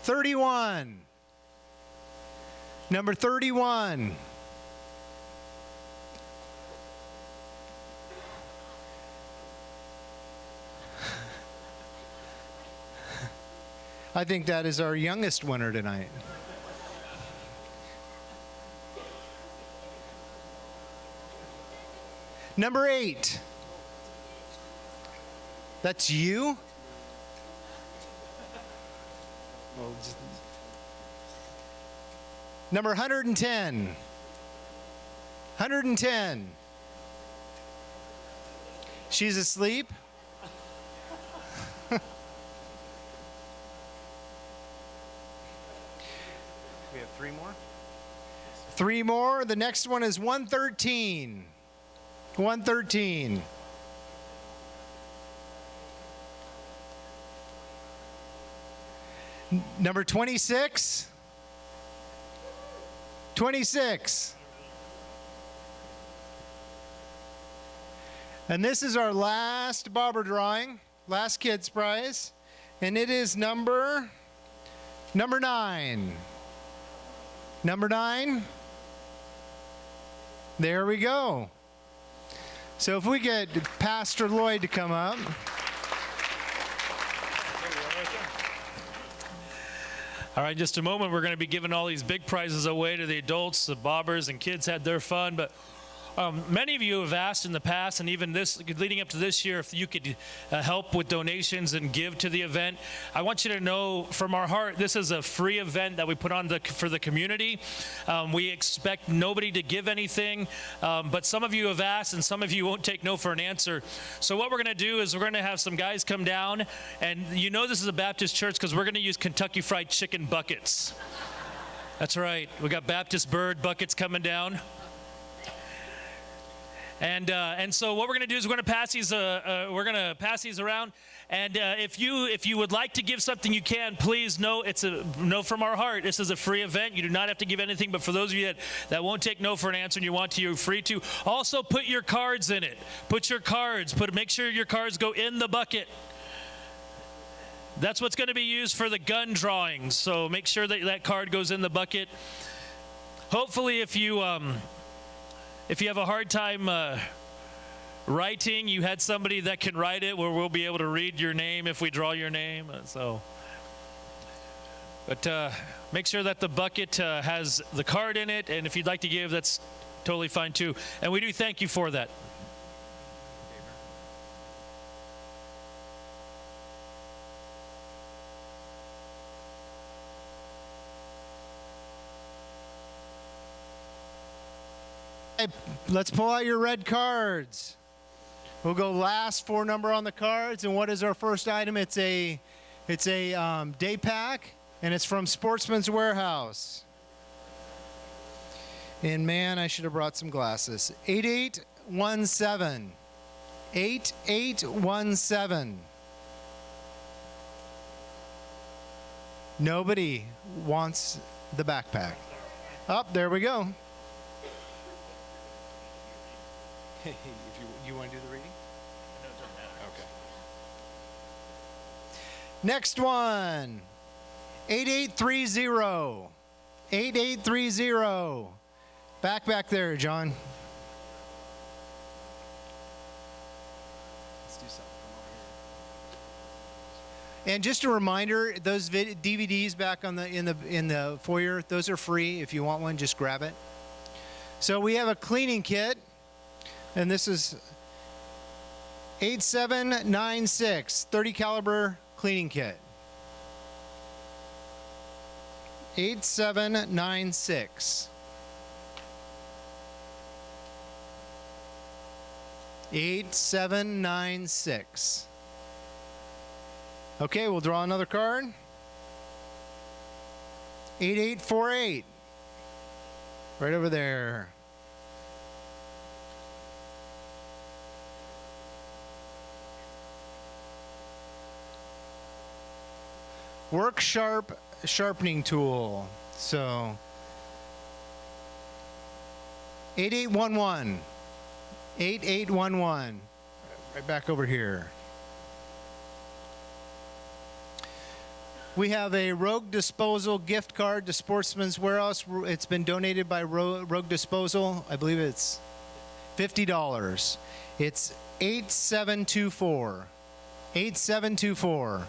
'31. Number 31. I think that is our youngest winner tonight. Number 8. That's you? Number 110. 110. She's asleep. We have 3 more? 3 more. The next one is 113. 113. Number 26. 26. And this is our last bobber drawing, last kids prize, and it is number 9. Number 9. There we go. So if we get Pastor Lloyd to come up. All right, in just a moment, we're going to be giving all these big prizes away to the adults. The bobbers and kids had their fun, but many of you have asked in the past, and even this leading up to this year, if you could help with donations and give to the event. I want you to know from our heart, this is a free event that we put on for the community. We expect nobody to give anything, but some of you have asked, and some of you won't take no for an answer. So what we're going to do is we're going to have some guys come down, and you know this is a Baptist church because we're going to use Kentucky Fried Chicken buckets. That's right. We got Baptist bird buckets coming down. And so what we're going to do is we're going to pass these around. And if you would like to give something, you can. Please know it's a no from our heart. This is a free event. You do not have to give anything. But for those of you that won't take no for an answer and you want to, you're free to. Also put your cards in it. Put your cards. Make sure your cards go in the bucket. That's what's going to be used for the gun drawings. So make sure that card goes in the bucket. Hopefully, if you have a hard time writing, you had somebody that can write it where we'll be able to read your name if we draw your name. But make sure that the bucket has the card in it, and if you'd like to give, that's totally fine too. And we do thank you for that. Let's pull out your red cards. We'll go last 4 number on the cards. And what is our first item? It's a day pack, and it's from Sportsman's Warehouse. And man, I should have brought some glasses. 8817. 8817. Nobody wants the backpack. Oh, there we go. If you want to do the reading? No, it doesn't matter. Okay. Next one. 8830. 8830. Back there, John. Let's do something from over here. And just a reminder, those DVDs back on in the foyer, those are free. If you want one, just grab it. So we have a cleaning kit. And this is 8796, 30 caliber cleaning kit. 8796. 8796. Okay, we'll draw another card. 8848. Right over there. Work sharp sharpening tool. So 8811. 8811. Right back over here. We have a Rogue Disposal gift card to Sportsman's Warehouse. It's been donated by Rogue Disposal. I believe it's $50. It's 8724. 8724.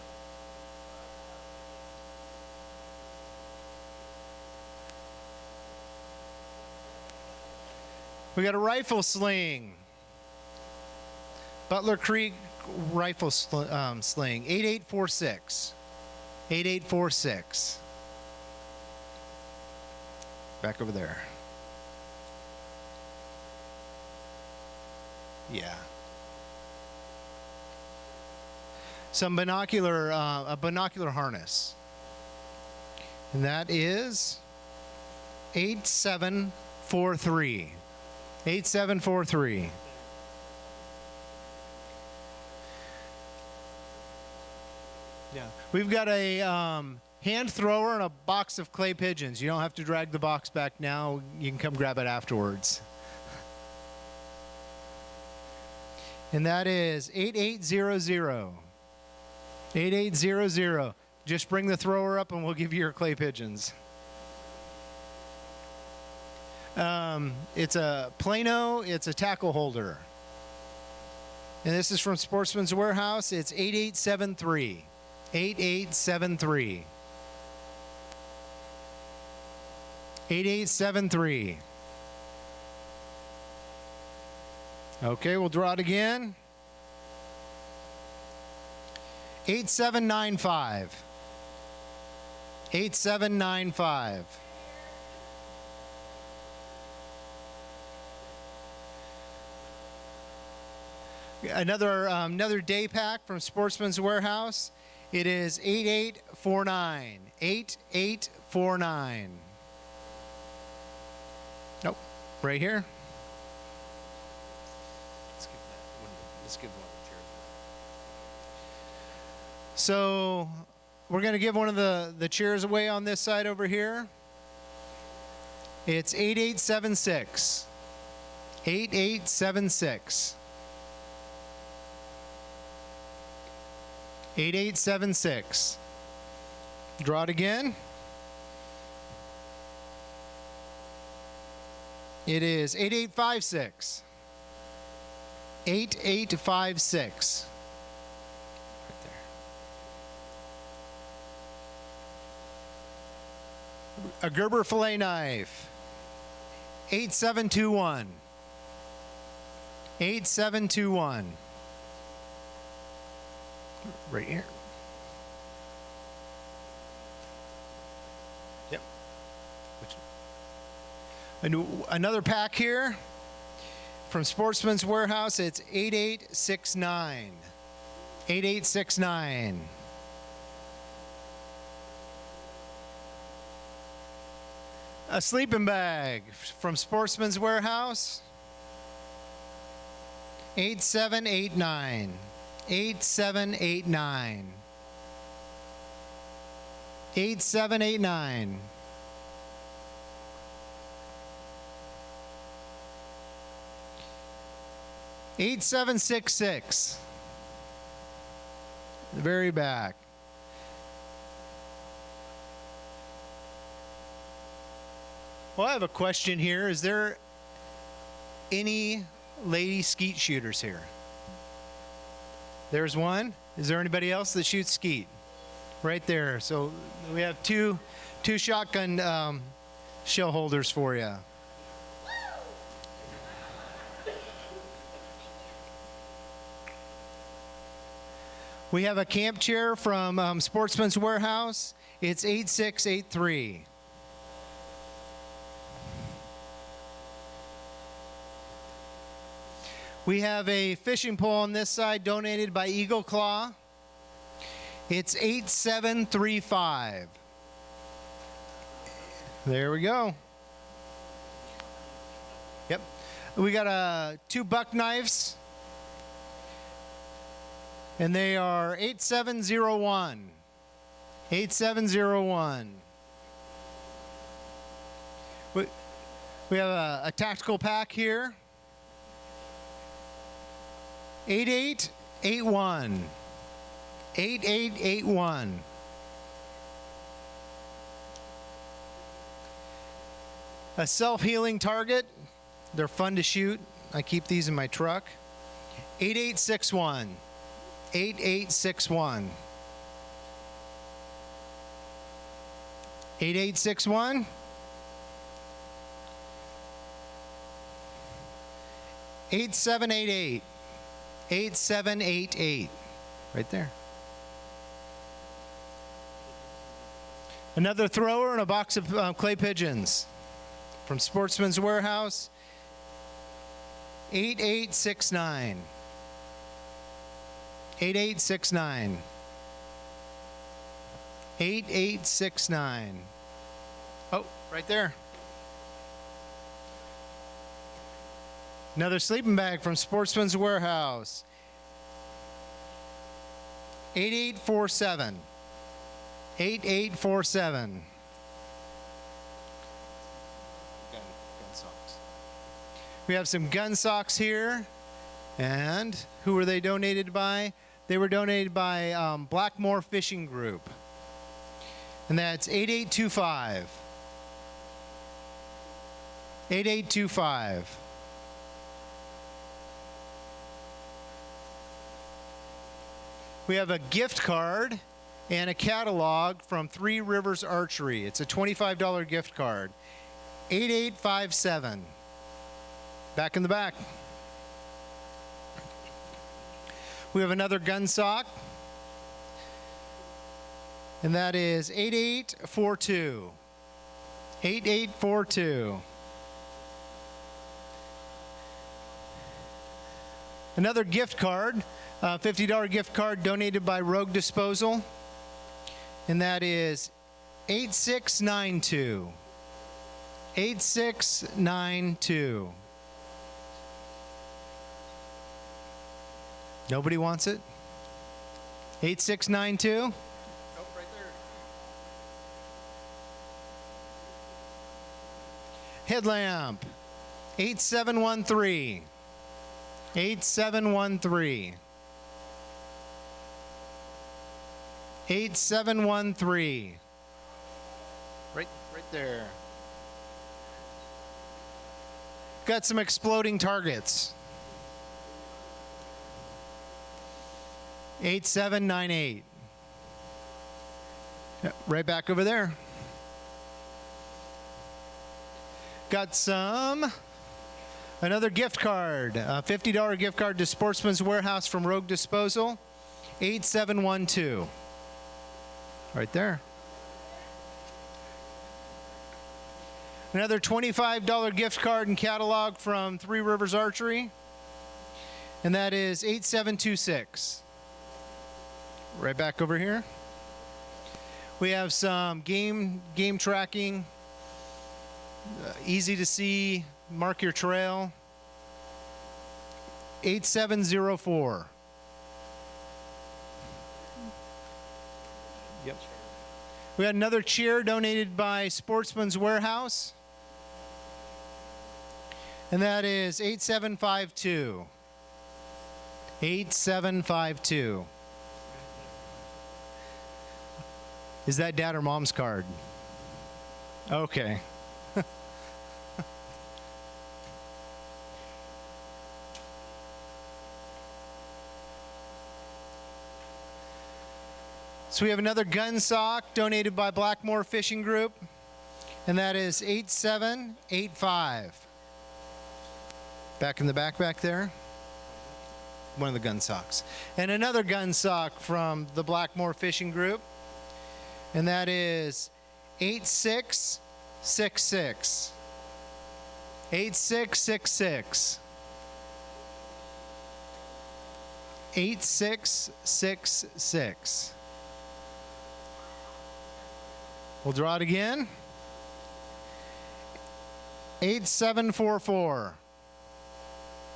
We got a rifle sling. Butler Creek rifle sling. 8846. 8846. Back over there. Yeah. Some binocular, a binocular harness. And that is 8743. 8743. Yeah. We've got a hand thrower and a box of clay pigeons. You don't have to drag the box back now. You can come grab it afterwards. And that is 8800. 8800. Just bring the thrower up and we'll give you your clay pigeons. It's a Plano, it's a tackle holder. And this is from Sportsman's Warehouse. It's 8873. 8873. 8873. Okay, we'll draw it again. 8795. 8795. Another day pack from Sportsman's Warehouse. It is 8849. 8849. Nope, right here. Let's give one of the chairs. So we're going to give one of the chairs away on this side over here. It's 8876. 8876. 8876. Draw it again. It is 8856. 8856. Right there. A Gerber fillet knife. 8721. 8721. Right here. Yep. Another pack here from Sportsman's Warehouse. It's 8869. 8869. A sleeping bag from Sportsman's Warehouse. 8789. 8789. 8789. $8766. The very back. Well, I have a question here. Is there any lady skeet shooters here? There's one. Is there anybody else that shoots skeet? Right there. So we have two shotgun shell holders for you. We have a camp chair from Sportsman's Warehouse. It's 8683. We have a fishing pole on this side donated by Eagle Claw. It's 8735. There we go. Yep. We got two buck knives. And they are 8701. 8701. We have a tactical pack here. 8881. 8881. A self-healing target. They're fun to shoot. I keep these in my truck. 8861. 8861. 8861. 8788. 8788. Right there. Another thrower and a box of clay pigeons from Sportsman's Warehouse. 8869. 8869. 8869. Oh, right there. Another sleeping bag from Sportsman's Warehouse. 8847. 8847. Gun socks. We have some gun socks here. And who were they donated by? They were donated by Blackmore Fishing Group. And that's 8825. 8825. We have a gift card and a catalog from Three Rivers Archery. It's a $25 gift card. 8857. Back in the back. We have another gun sock. And that is 8842. 8842. Another gift card. $50 gift card donated by Rogue Disposal, and that is 8692. 8692. Nobody wants it? 8692? Oh, right there. Headlamp. 8713. 8713. 8713. Right there. Got some exploding targets. 8798. Right back over there. Got another gift card, a $50 gift card to Sportsman's Warehouse from Rogue Disposal. 8712. Right there. Another $25 gift card and catalog from Three Rivers Archery. And that is 8726. Right back over here. We have some game tracking. Easy to see. Mark your trail. 8704. Yep. We had another chair donated by Sportsman's Warehouse. And that is 8752. 8752. Is that dad or mom's card? Okay. So we have another gun sock donated by Blackmore Fishing Group, and that is 8785. Back in the back there. One of the gun socks. And another gun sock from the Blackmore Fishing Group, and that is 8666. 8666. 8666. We'll draw it again. 8744.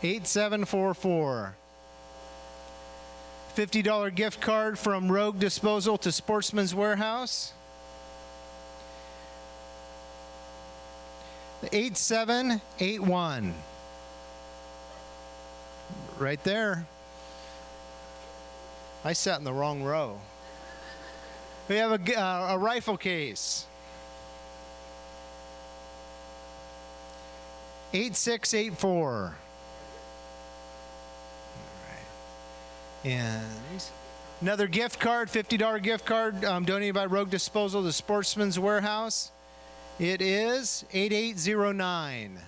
8744. $50 gift card from Rogue Disposal to Sportsman's Warehouse. 8781. Right there. I sat in the wrong row. We have a rifle case. 8684. All right. And another gift card, $50 gift card donated by Rogue Disposal to Sportsman's Warehouse. It is 8809.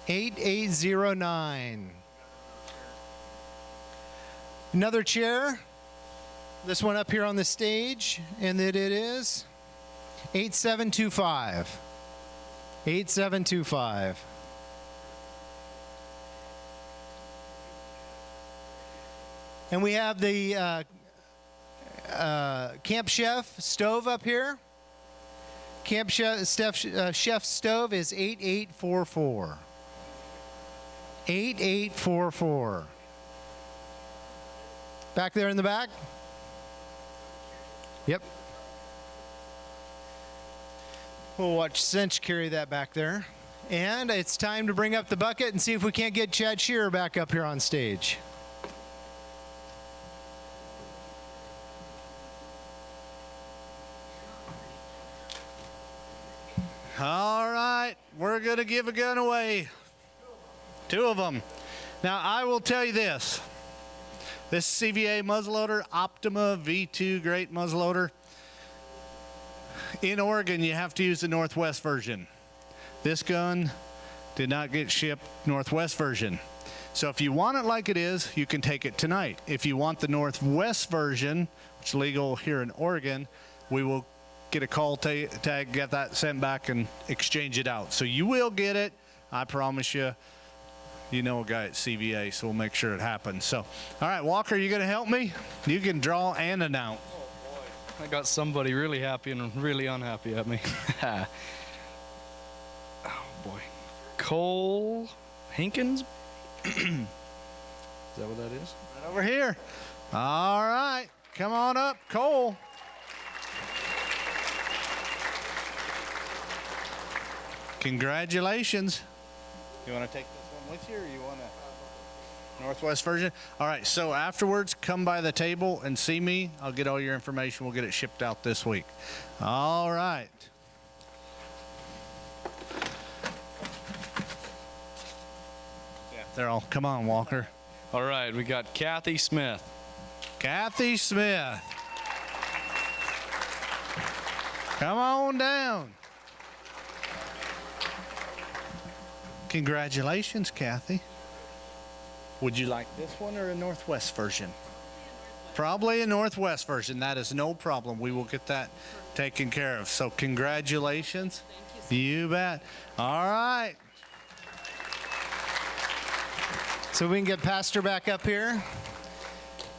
8809. Another chair. This one up here on the stage, and it is 8725. 8725. And we have the Camp Chef stove up here. Camp Chef stove is 8844. 8844. Back there in the back? Yep. We'll watch Cinch carry that back there. And it's time to bring up the bucket and see if we can't get Chad Schearer back up here on stage. All right, we're going to give a gun away. 2 of them. Now, I will tell you this. This CVA muzzleloader, Optima V2 great muzzleloader. In Oregon, you have to use the Northwest version. This gun did not get shipped Northwest version. So if you want it like it is, you can take it tonight. If you want the Northwest version, which is legal here in Oregon, we will get a call tag, get that sent back, and exchange it out. So you will get it, I promise you. You know a guy at CVA, so we'll make sure it happens. So, all right, Walker, you going to help me? You can draw and announce. Oh, boy. I got somebody really happy and really unhappy at me. Oh, boy. Cole Hankins? Is that what that is? Right over here. All right, come on up, Cole. Congratulations. You want to take this one with you, or you want a Northwest version? All right, so afterwards, come by the table and see me. I'll get all your information. We'll get it shipped out this week. All right. Yeah, they're all, come on, Walker. All right, we got Kathy Smith. Kathy Smith. Come on down. Congratulations, Kathy. Would you like this one or a Northwest version? Probably a Northwest version. That is no problem. We will get that taken care of. So congratulations. Thank you. You bet. All right. So we can get Pastor back up here.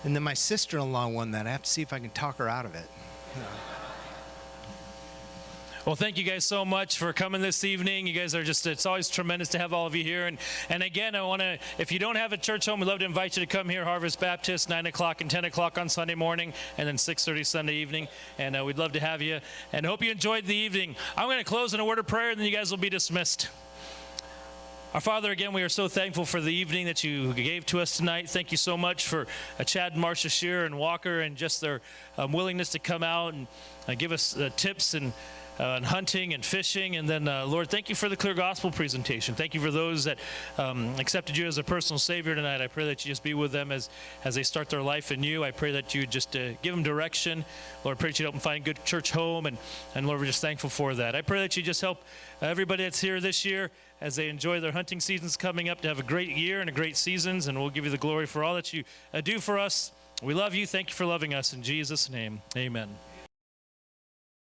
And then my sister-in-law won that. I have to see if I can talk her out of it. Well, thank you guys so much for coming this evening. You guys are just, it's always tremendous to have all of you here. And again, I want to, if you don't have a church home, we'd love to invite you to come here, Harvest Baptist, 9 o'clock and 10 o'clock on Sunday morning, and then 6:30 Sunday evening. And we'd love to have you. And hope you enjoyed the evening. I'm going to close in a word of prayer, and then you guys will be dismissed. Our Father, again, we are so thankful for the evening that you gave to us tonight. Thank you so much for Chad and Marcia Schearer and Walker and just their willingness to come out and give us tips and hunting and fishing. And then, Lord, thank you for the Clear Gospel presentation. Thank you for those that accepted you as a personal Savior tonight. I pray that you just be with them as they start their life in you. I pray that you just give them direction. Lord, I pray that you help them find a good church home. And Lord, we're just thankful for that. I pray that you just help everybody that's here this year as they enjoy their hunting seasons coming up to have a great year and a great seasons. And we'll give you the glory for all that you do for us. We love you. Thank you for loving us. In Jesus' name, amen.